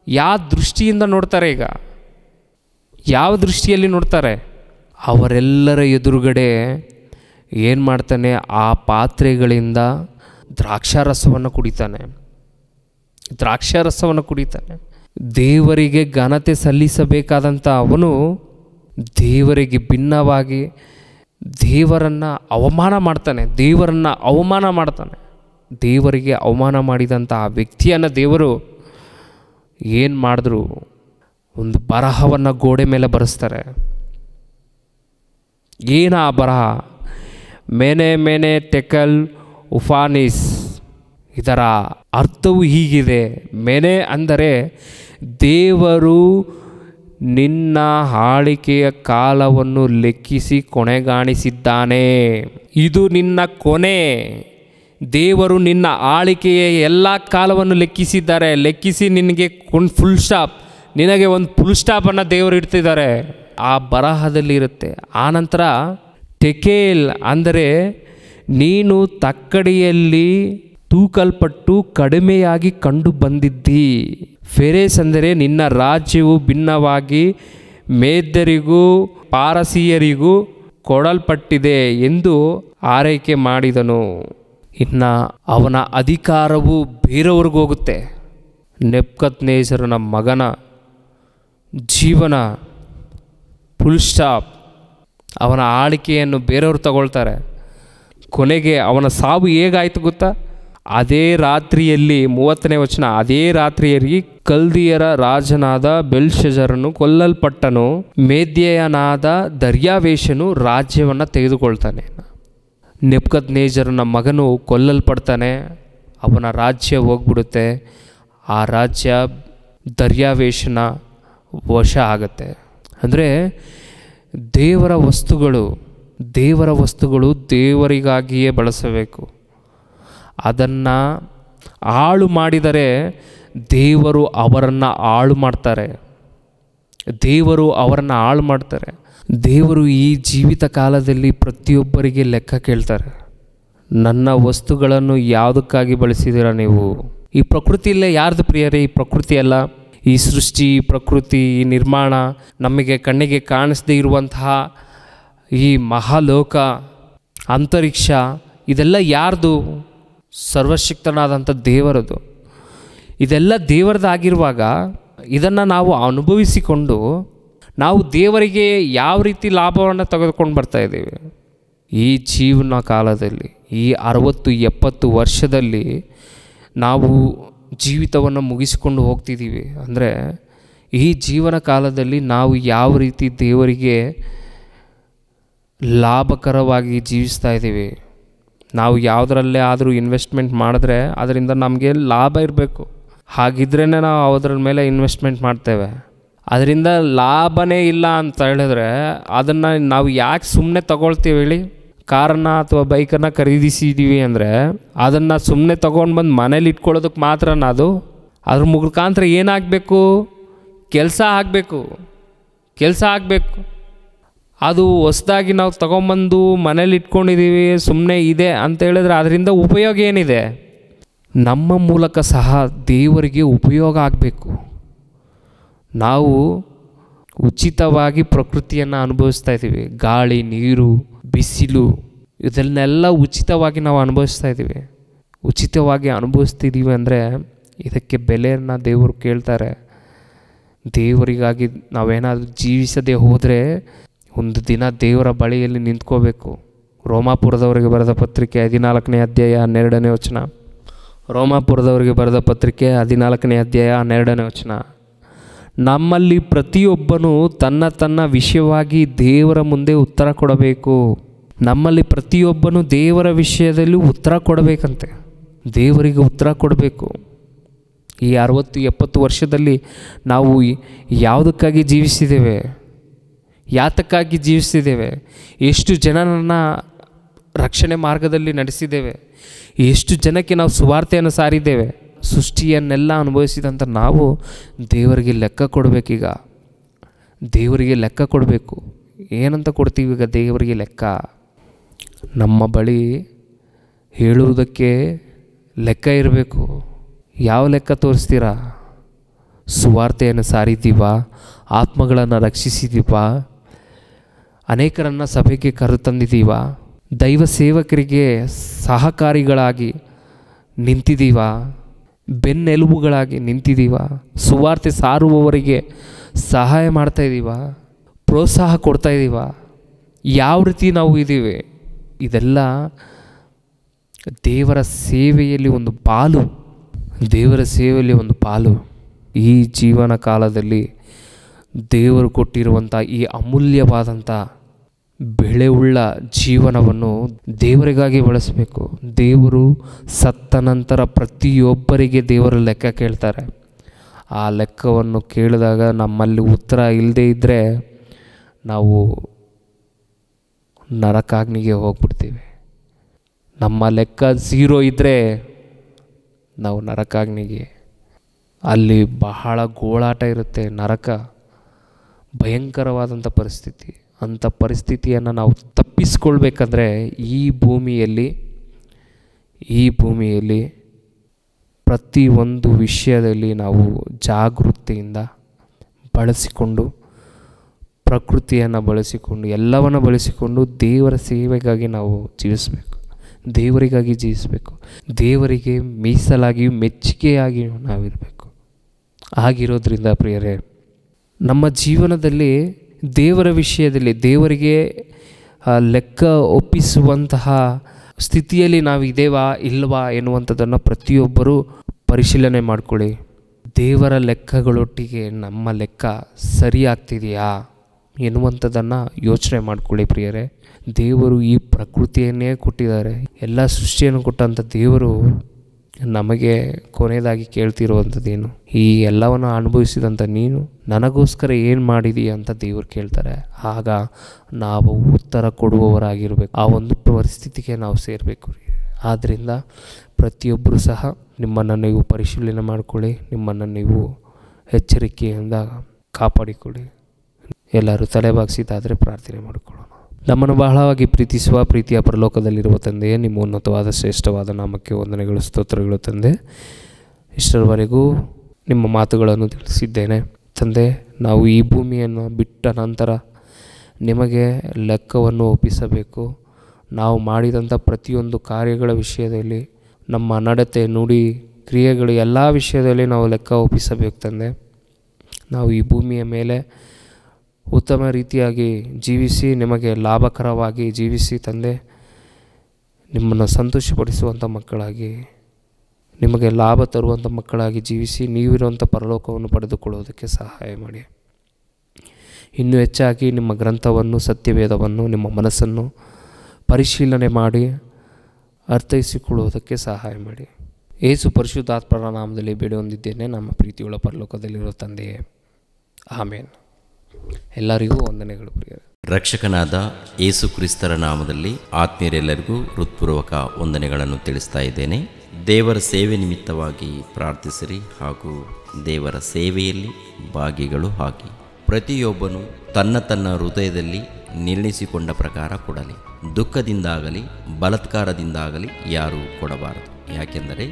ಯಾವ ದೃಷ್ಟಿಯಿಂದ ನೋಡ್ತಾರೆ? ಈಗ ಯಾವ ದೃಷ್ಟಿಯಲ್ಲಿ ನೋಡ್ತಾರೆ? ಅವರೆಲ್ಲರ ಎದುರುಗಡೆ ಏನು ಮಾಡ್ತಾನೆ? ಆ ಪಾತ್ರೆಗಳಿಂದ ದ್ರಾಕ್ಷಾರಸವನ್ನು ಕುಡಿತಾನೆ. ದೇವರಿಗೆ ಘನತೆ ಸಲ್ಲಿಸಬೇಕಾದಂಥ ಅವನು ದೇವರಿಗೆ ಭಿನ್ನವಾಗಿ ದೇವರನ್ನು ಅವಮಾನ ಮಾಡ್ತಾನೆ. ದೇವರಿಗೆ ಅವಮಾನ ಮಾಡಿದಂಥ ಆ ವ್ಯಕ್ತಿಯನ್ನು ದೇವರು ಏನು ಮಾಡಿದ್ರು? ಒಂದು ಬರಹವನ್ನು ಗೋಡೆ ಮೇಲೆ ಬರೆಸ್ತಾರೆ. ಏನು ಆ ಬರಹ? ಮೆನೆ ಮೆನೆ ಟೆಕಲ್ ಉಫಾನಿಸ್. ಇದರ ಅರ್ಥವು ಹೀಗಿದೆ. ಮೆನೆ ಅಂದರೆ ದೇವರು ನಿನ್ನ ಆಳಿಕೆಯ ಕಾಲವನ್ನು ಲೆಕ್ಕಿಸಿ ಕೊನೆಗಾಣಿಸಿದ್ದಾನೆ. ಇದು ನಿನ್ನ ಕೊನೆ. ದೇವರು ನಿನ್ನ ಆಳಿಕೆಯ ಎಲ್ಲ ಕಾಲವನ್ನು ಲೆಕ್ಕಿಸಿ ನಿನಗೆ ಒಂದು ಫುಲ್ ಸ್ಟಾಪ್, ನಿನಗೆ ಒಂದು ಫುಲ್ ಸ್ಟಾಪನ್ನು ದೇವರು ಇಡ್ತಿದ್ದಾರೆ. ಆ ಬರಹದಲ್ಲಿ ಇರುತ್ತೆ. ಆನಂತರ ಟೆಕೇಲ್ ಅಂದರೆ ನೀನು ತಕ್ಕಡಿಯಲ್ಲಿ ತೂಕಲ್ಪಟ್ಟು ಕಡಿಮೆಯಾಗಿ ಕಂಡು ಬಂದಿದ್ದಿ. ಫೆರೇಸ್ ಅಂದರೆ ನಿನ್ನ ರಾಜ್ಯವು ಭಿನ್ನವಾಗಿ ಮೇದ್ಯರಿಗೂ ಪಾರಸೀಯರಿಗೂ ಕೊಡಲ್ಪಟ್ಟಿದೆ ಎಂದು ಆರೈಕೆ ಮಾಡಿದನು. ಇನ್ನು ಅವನ ಅಧಿಕಾರವು ಬೇರೆಯವ್ರಿಗೂ ಹೋಗುತ್ತೆ. ನೆಬೂಕದ್ನೆಚ್ಚರನ ಮಗನ ಜೀವನ ಫುಲ್ ಸ್ಟಾಪ್. ಅವನ ಆಳಿಕೆಯನ್ನು ಬೇರೆಯವರು ತಗೊಳ್ತಾರೆ. ಕೊನೆಗೆ ಅವನ ಸಾವು ಹೇಗಾಯಿತು ಗೊತ್ತಾ? ಅದೇ ರಾತ್ರಿಯಲ್ಲಿ 30ನೇ ವಚನ, ಅದೇ ರಾತ್ರಿಯಲ್ಲಿ ಕಲ್ದಿಯರ ರಾಜನಾದ ಬೆಲ್ಶಜರನು ಕೊಲ್ಲಲ್ಪಟ್ಟನು. ಮೇದ್ಯನಾದ ದರ್ಯಾವೇಶನು ರಾಜ್ಯವನ್ನು ತೆಗೆದುಕೊಳ್ತಾನೆ. ನೆಬೂಕದ್ನೆಚ್ಚರನ ಮಗನು ಕೊಲ್ಲಲ್ಪಡ್ತಾನೆ. ಅವನ ರಾಜ್ಯ ಹೋಗ್ಬಿಡುತ್ತೆ. ಆ ರಾಜ್ಯ ದರ್ಯಾವೇಶನ ವಶ ಆಗುತ್ತೆ. ಅಂದರೆ ದೇವರ ವಸ್ತುಗಳು ದೇವರಿಗಾಗಿಯೇ ಬಳಸಬೇಕು. ಅದನ್ನು ಹಾಳು ಮಾಡಿದರೆ ದೇವರು ಅವರನ್ನು ಹಾಳು ಮಾಡ್ತಾರೆ. ದೇವರು ಈ ಜೀವಿತ ಕಾಲದಲ್ಲಿ ಪ್ರತಿಯೊಬ್ಬರಿಗೆ ಲೆಕ್ಕ ಕೇಳ್ತಾರೆ. ನನ್ನ ವಸ್ತುಗಳನ್ನು ಯಾವುದಕ್ಕಾಗಿ ಬಳಸಿದ್ದೀರಾ ನೀವು? ಈ ಪ್ರಕೃತಿಯಲ್ಲೇ ಯಾರ್ದು ಪ್ರಿಯರೇ? ಈ ಪ್ರಕೃತಿ ಅಲ್ಲ, ಈ ಸೃಷ್ಟಿ, ಪ್ರಕೃತಿ, ಈ ನಿರ್ಮಾಣ, ನಮಗೆ ಕಣ್ಣಿಗೆ ಕಾಣಿಸದೇ ಇರುವಂತಹ ಈ ಮಹಾಲೋಕ, ಅಂತರಿಕ್ಷ, ಇದೆಲ್ಲ ಯಾರ್ದು? ಸರ್ವಶಕ್ತನಾದಂಥ ದೇವರದು. ಇದೆಲ್ಲ ದೇವರದಾಗಿರುವಾಗ ಇದನ್ನು ನಾವು ಅನುಭವಿಸಿಕೊಂಡು ನಾವು ದೇವರಿಗೆ ಯಾವ ರೀತಿ ಲಾಭವನ್ನು ತೆಗೆದುಕೊಂಡು ಬರ್ತಾಯಿದ್ದೀವಿ? ಈ ಜೀವನ ಕಾಲದಲ್ಲಿ, ಈ 60-70 ವರ್ಷದಲ್ಲಿ ನಾವು ಜೀವಿತವನ್ನು ಮುಗಿಸಿಕೊಂಡು ಹೋಗ್ತಿದ್ದೀವಿ. ಅಂದರೆ ಈ ಜೀವನ ಕಾಲದಲ್ಲಿ ನಾವು ಯಾವ ರೀತಿ ದೇವರಿಗೆ ಲಾಭಕರವಾಗಿ ಜೀವಿಸ್ತಾ ಇದ್ದೀವಿ? ನಾವು ಯಾವುದರಲ್ಲೇ ಆದರೂ ಇನ್ವೆಸ್ಟ್ಮೆಂಟ್ ಮಾಡಿದ್ರೆ ಅದರಿಂದ ನಮಗೆ ಲಾಭ ಇರಬೇಕು. ಹಾಗಿದ್ರೇ ನಾವು ಅದರ ಮೇಲೆ ಇನ್ವೆಸ್ಟ್ಮೆಂಟ್ ಮಾಡ್ತೇವೆ. ಅದರಿಂದ ಲಾಭನೇ ಇಲ್ಲ ಅಂತ ಹೇಳಿದ್ರೆ ಅದನ್ನು ನಾವು ಯಾಕೆ ಸುಮ್ಮನೆ ತಗೊಳ್ತೀವಿ ಹೇಳಿ? ಕಾರನ್ನು ಅಥವಾ ಬೈಕನ್ನು ಖರೀದಿಸಿದ್ದೀವಿ ಅಂದರೆ ಅದನ್ನು ಸುಮ್ಮನೆ ತೊಗೊಂಡು ಬಂದು ಮನೇಲಿ ಇಟ್ಕೊಳ್ಳೋದಕ್ಕೆ ಮಾತ್ರನಾ? ಅದು ಅದ್ರ ಮುಖಾಂತರ ಏನಾಗಬೇಕು? ಕೆಲಸ ಆಗಬೇಕು. ಅದು ಹೊಸದಾಗಿ ನಾವು ತೊಗೊಂಬಂದು ಮನೇಲಿ ಇಟ್ಕೊಂಡಿದ್ದೀವಿ, ಸುಮ್ಮನೆ ಇದೆ ಅಂತ ಹೇಳಿದ್ರೆ ಅದರಿಂದ ಉಪಯೋಗ ಏನಿದೆ? ನಮ್ಮ ಮೂಲಕ ಸಹ ದೇವರಿಗೆ ಉಪಯೋಗ ಆಗಬೇಕು. ನಾವು ಉಚಿತವಾಗಿ ಪ್ರಕೃತಿಯನ್ನು ಅನುಭವಿಸ್ತಾ ಇದ್ದೀವಿ. ಗಾಳಿ, ನೀರು, ಬಿಸಿಲು ಇದನ್ನೆಲ್ಲ ಉಚಿತವಾಗಿ ನಾವು ಅನುಭವಿಸ್ತಾ ಇದ್ದೀವಿ. ಉಚಿತವಾಗಿ ಅನುಭವಿಸ್ತಿದ್ದೀವಿ ಅಂದರೆ ಇದಕ್ಕೆ ಬೆಲೆಯನ್ನು ದೇವರು ಕೇಳ್ತಾರೆ. ದೇವರಿಗಾಗಿ ನಾವೇನಾದರೂ ಜೀವಿಸದೆ ಹೋದರೆ ಒಂದು ದಿನ ದೇವರ ಬಳಿಯಲ್ಲಿ ನಿಂತ್ಕೋಬೇಕು. ರೋಮಾಪುರದವರಿಗೆ ಬರೆದ ಪತ್ರಿಕೆ 14ನೇ ಅಧ್ಯಾಯ 12ನೇ ವಚನ. ರೋಮಾಪುರದವರಿಗೆ ಬರೆದ ಪತ್ರಿಕೆ 14ನೇ ಅಧ್ಯಾಯ 12ನೇ ವಚನ. ನಮ್ಮಲ್ಲಿ ಪ್ರತಿಯೊಬ್ಬನು ತನ್ನ ವಿಷಯವಾಗಿ ದೇವರ ಮುಂದೆ ಉತ್ತರ ಕೊಡಬೇಕು. ನಮ್ಮಲ್ಲಿ ಪ್ರತಿಯೊಬ್ಬನು ದೇವರ ವಿಷಯದಲ್ಲಿ ಉತ್ತರ ಕೊಡಬೇಕಂತೆ. ದೇವರಿಗೆ ಉತ್ತರ ಕೊಡಬೇಕು. ಈ 60-70 ವರ್ಷದಲ್ಲಿ ನಾವು ಯಾವುದಕ್ಕಾಗಿ ಜೀವಿಸಿದ್ದೇವೆ? ಯಾತಕ್ಕಾಗಿ ಜೀವಿಸಿದ್ದೇವೆ? ಎಷ್ಟು ಜನರನ್ನು ರಕ್ಷಣೆ ಮಾರ್ಗದಲ್ಲಿ ನಡೆಸಿದ್ದೇವೆ? ಎಷ್ಟು ಜನಕ್ಕೆ ನಾವು ಸುವಾರ್ತೆಯನ್ನು ಸಾರಿದ್ದೇವೆ? ಸೃಷ್ಟಿಯನ್ನೆಲ್ಲ ಅನುಭವಿಸಿದಂಥ ನಾವು ದೇವರಿಗೆ ಲೆಕ್ಕ ಕೊಡಬೇಕೀಗ. ದೇವರಿಗೆ ಲೆಕ್ಕ ಕೊಡಬೇಕು. ಏನಂತ ಕೊಡ್ತೀವಿ ಈಗ ದೇವರಿಗೆ ಲೆಕ್ಕ? ನಮ್ಮ ಬಳಿ ಹೇಳುವುದಕ್ಕೆ ಲೆಕ್ಕ ಇರಬೇಕು. ಯಾವ ಲೆಕ್ಕ ತೋರಿಸ್ತೀರಾ? ಸುವಾರ್ತೆಯನ್ನು ಸಾರಿದ್ದೀವಾ? ಆತ್ಮಗಳನ್ನು ರಕ್ಷಿಸಿದ್ದೀವಾ? ಅನೇಕರನ್ನು ಸಭೆಗೆ ಕರೆತಂದಿದ್ದೀವಾ? ದೈವ ಸೇವಕರಿಗೆ ಸಹಕಾರಿಗಳಾಗಿ ನಿಂತಿದ್ದೀವಾ? ಬೆನ್ನೆಲುಬುಗಳಾಗಿ ನಿಂತಿದ್ದೀವಾ? ಸುವಾರ್ತೆ ಸಾರುವವರಿಗೆ ಸಹಾಯ ಮಾಡ್ತಾಯಿದ್ದೀವಾ? ಪ್ರೋತ್ಸಾಹ ಕೊಡ್ತಾಯಿದ್ದೀವಾ? ಯಾವ ರೀತಿ ನಾವು ಇದ್ದೀವಿ? ಇದೆಲ್ಲ ದೇವರ ಸೇವೆಯಲ್ಲಿ ಒಂದು ಪಾಲು. ದೇವರ ಸೇವೆಯಲ್ಲಿ ಒಂದು ಪಾಲು. ಈ ಜೀವನ ಕಾಲದಲ್ಲಿ ದೇವರು ಕೊಟ್ಟಿರುವಂಥ ಈ ಅಮೂಲ್ಯವಾದಂಥ ಬೆಳೆಯುಳ್ಳ ಜೀವನವನ್ನು ದೇವರಿಗಾಗಿ ಬಳಸಬೇಕು. ದೇವರು ಸತ್ತ ನಂತರ ಪ್ರತಿಯೊಬ್ಬರಿಗೆ ದೇವರ ಲೆಕ್ಕ ಕೇಳ್ತಾರೆ. ಆ ಲೆಕ್ಕವನ್ನು ಕೇಳಿದಾಗ ನಮ್ಮಲ್ಲಿ ಉತ್ತರ ಇಲ್ಲದೇ ಇದ್ದರೆ ನಾವು ನರಕಾಗ್ನಿಗೆ ಹೋಗ್ಬಿಡ್ತೀವಿ. ನಮ್ಮ ಲೆಕ್ಕ 0 ಇದ್ದರೆ ನಾವು ನರಕಾಗ್ನಿಗೆ. ಅಲ್ಲಿ ಬಹಳ ಗೋಳಾಟ ಇರುತ್ತೆ. ನರಕ ಭಯಂಕರವಾದಂಥ ಪರಿಸ್ಥಿತಿ. ಅಂಥ ಪರಿಸ್ಥಿತಿಯನ್ನು ನಾವು ತಪ್ಪಿಸ್ಕೊಳ್ಬೇಕಂದ್ರೆ ಈ ಭೂಮಿಯಲ್ಲಿ ಪ್ರತಿಯೊಂದು ವಿಷಯದಲ್ಲಿ ನಾವು ಜಾಗೃತಿಯಿಂದ ಬಳಸಿಕೊಂಡು, ಪ್ರಕೃತಿಯನ್ನು ಬಳಸಿಕೊಂಡು, ಎಲ್ಲವನ್ನು ಬಳಸಿಕೊಂಡು ದೇವರ ಸೇವೆಗಾಗಿ ನಾವು ಜೀವಿಸಬೇಕು. ದೇವರಿಗಾಗಿ ಜೀವಿಸಬೇಕು. ದೇವರಿಗೆ ಮೀಸಲಾಗಿ ಮೆಚ್ಚುಗೆಯಾಗಿ ನಾವಿರಬೇಕು. ಆಗಿರೋದ್ರಿಂದ ಪ್ರಿಯರೇ, ನಮ್ಮ ಜೀವನದಲ್ಲಿ ದೇವರ ವಿಷಯದಲ್ಲಿ ದೇವರಿಗೆ ಲೆಕ್ಕ ಒಪ್ಪಿಸುವಂತಹ ಸ್ಥಿತಿಯಲ್ಲಿ ನಾವು ಇದ್ದೇವಾ ಇಲ್ವಾ ಎನ್ನುವಂಥದ್ದನ್ನು ಪ್ರತಿಯೊಬ್ಬರೂ ಪರಿಶೀಲನೆ ಮಾಡಿಕೊಳ್ಳಿ. ದೇವರ ಲೆಕ್ಕಗಳೊಟ್ಟಿಗೆ ನಮ್ಮ ಲೆಕ್ಕ ಸರಿಯಾಗ್ತಿದೆಯಾ ಎನ್ನುವಂಥದ್ದನ್ನು ಯೋಚನೆ ಮಾಡಿಕೊಳ್ಳಿ ಪ್ರಿಯರೇ. ದೇವರು ಈ ಪ್ರಕೃತಿಯನ್ನೇ ಕೊಟ್ಟಿದ್ದಾರೆ. ಎಲ್ಲ ಸೃಷ್ಟಿಯನ್ನು ಕೊಟ್ಟಂಥ ದೇವರು ನಮಗೆ ಕೊನೆಯದಾಗಿ ಕೇಳ್ತಿರುವಂಥದ್ದೇನು? ಈ ಎಲ್ಲವನ್ನು ಅನುಭವಿಸಿದಂಥ ನೀನು ನನಗೋಸ್ಕರ ಏನು ಮಾಡಿದೀಯ ಅಂತ ದೇವರು ಕೇಳ್ತಾರೆ. ಆಗ ನಾವು ಉತ್ತರ ಕೊಡುವವರಾಗಿರಬೇಕು. ಆ ಒಂದು ಪರಿಸ್ಥಿತಿಗೆ ನಾವು ಸೇರಬೇಕು. ಆದ್ದರಿಂದ ಪ್ರತಿಯೊಬ್ಬರೂ ಸಹ ನಿಮ್ಮನ್ನು ನೀವು ಪರಿಶೀಲನೆ ಮಾಡಿಕೊಳ್ಳಿ. ನಿಮ್ಮನ್ನು ನೀವು ಎಚ್ಚರಿಕೆಯಿಂದ ಕಾಪಾಡಿಕೊಳ್ಳಿ. ಎಲ್ಲರೂ ತಲೆಬಾಗಿಸಿದಾದರೆ ಪ್ರಾರ್ಥನೆ ಮಾಡಿಕೊಳ್ಳೋಣ. ನಮ್ಮನ್ನು ಬಹಳವಾಗಿ ಪ್ರೀತಿಸುವ ಪ್ರೀತಿಯ ಪರಲೋಕದಲ್ಲಿರುವ ತಂದೆಯೇ, ನಿಮ್ಮ ಉನ್ನತವಾದ ಶ್ರೇಷ್ಠವಾದ ನಾಮಕ್ಕೆ ವಂದನೆಗಳು, ಸ್ತೋತ್ರಗಳು ತಂದೆ. ಇಷ್ಟರವರೆಗೂ ನಿಮ್ಮ ಮಾತುಗಳನ್ನು ತಿಳಿಸಿದ್ದೇನೆ ತಂದೆ. ನಾವು ಈ ಭೂಮಿಯನ್ನು ಬಿಟ್ಟ ನಂತರ ನಿಮಗೆ ಲೆಕ್ಕವನ್ನು ಒಪ್ಪಿಸಬೇಕು. ನಾವು ಮಾಡಿದಂಥ ಪ್ರತಿಯೊಂದು ಕಾರ್ಯಗಳ ವಿಷಯದಲ್ಲಿ, ನಮ್ಮ ನಡತೆ, ನುಡಿ, ಕ್ರಿಯೆಗಳು ಎಲ್ಲ ವಿಷಯದಲ್ಲಿ ನಾವು ಲೆಕ್ಕ ಒಪ್ಪಿಸಬೇಕು ತಂದೆ. ನಾವು ಈ ಭೂಮಿಯ ಮೇಲೆ ಉತ್ತಮ ರೀತಿಯಾಗಿ ಜೀವಿಸಿ, ನಿಮಗೆ ಲಾಭಕರವಾಗಿ ಜೀವಿಸಿ ತಂದೆ, ನಿಮ್ಮನ್ನು ಸಂತೋಷಪಡಿಸುವಂಥ ಮಕ್ಕಳಾಗಿ, ನಿಮಗೆ ಲಾಭ ತರುವಂಥ ಮಕ್ಕಳಾಗಿ ಜೀವಿಸಿ ನೀವಿರುವಂಥ ಪರಲೋಕವನ್ನು ಪಡೆದುಕೊಳ್ಳುವುದಕ್ಕೆ ಸಹಾಯ ಮಾಡಿ. ಇನ್ನೂ ಹೆಚ್ಚಾಗಿ ನಿಮ್ಮ ಗ್ರಂಥವನ್ನು, ಸತ್ಯವೇದವನ್ನು, ನಿಮ್ಮ ಮನಸ್ಸನ್ನು ಪರಿಶೀಲನೆ ಮಾಡಿ ಅರ್ಥೈಸಿಕೊಳ್ಳುವುದಕ್ಕೆ ಸಹಾಯ ಮಾಡಿ. ಯೇಸು ಪರಿಶುದ್ಧಾತ್ಮರ ನಾಮದಲ್ಲಿ ಬೇಡಿ ಹೊಂದಿದ್ದೇನೆ, ನಮ್ಮ ಪ್ರೀತಿಯುಳ್ಳ ಪರಲೋಕದಲ್ಲಿರೋ ತಂದೆಯೇ, ಆಮೇನ್. ಎಲ್ಲರಿಗೂ ವಂದನೆಗಳು ಪ್ರಿಯರೇ. ರಕ್ಷಕನಾದ ಯೇಸು ಕ್ರಿಸ್ತರ ನಾಮದಲ್ಲಿ ಆತ್ಮೀಯರೆಲ್ಲರಿಗೂ ಹೃತ್ಪೂರ್ವಕ ವಂದನೆಗಳನ್ನು ತಿಳಿಸ್ತಾ ಇದ್ದೇನೆ. ದೇವರ ಸೇವೆ ನಿಮಿತ್ತವಾಗಿ ಪ್ರಾರ್ಥಿಸಿರಿ ಹಾಗೂ ದೇವರ ಸೇವೆಯಲ್ಲಿ ಭಾಗಿಗಳು ಆಗಿ. ಪ್ರತಿಯೊಬ್ಬನು ತನ್ನ ತನ್ನ ಹೃದಯದಲ್ಲಿ ನಿರ್ಣಯಿಸಿಕೊಂಡ ಪ್ರಕಾರ ಕೊಡಲಿ. ದುಃಖದಿಂದಾಗಲಿ ಬಲಾತ್ಕಾರದಿಂದಾಗಲಿ ಯಾರೂ ಕೊಡಬಾರದು. ಯಾಕೆಂದರೆ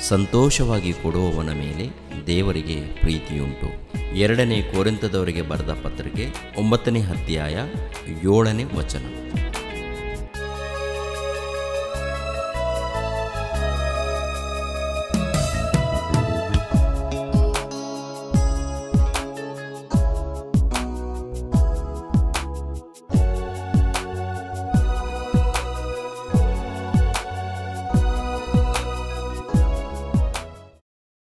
ಸಂತೋಷವಾಗಿ ಕೊಡುವವನ ಮೇಲೆ ದೇವರಿಗೆ ಪ್ರೀತಿಯುಂಟು. 2 ಕೊರಿಂಥದವರಿಗೆ ಬರೆದ ಪತ್ರಿಕೆ 9ನೇ ಅಧ್ಯಾಯ 7ನೇ ವಚನ.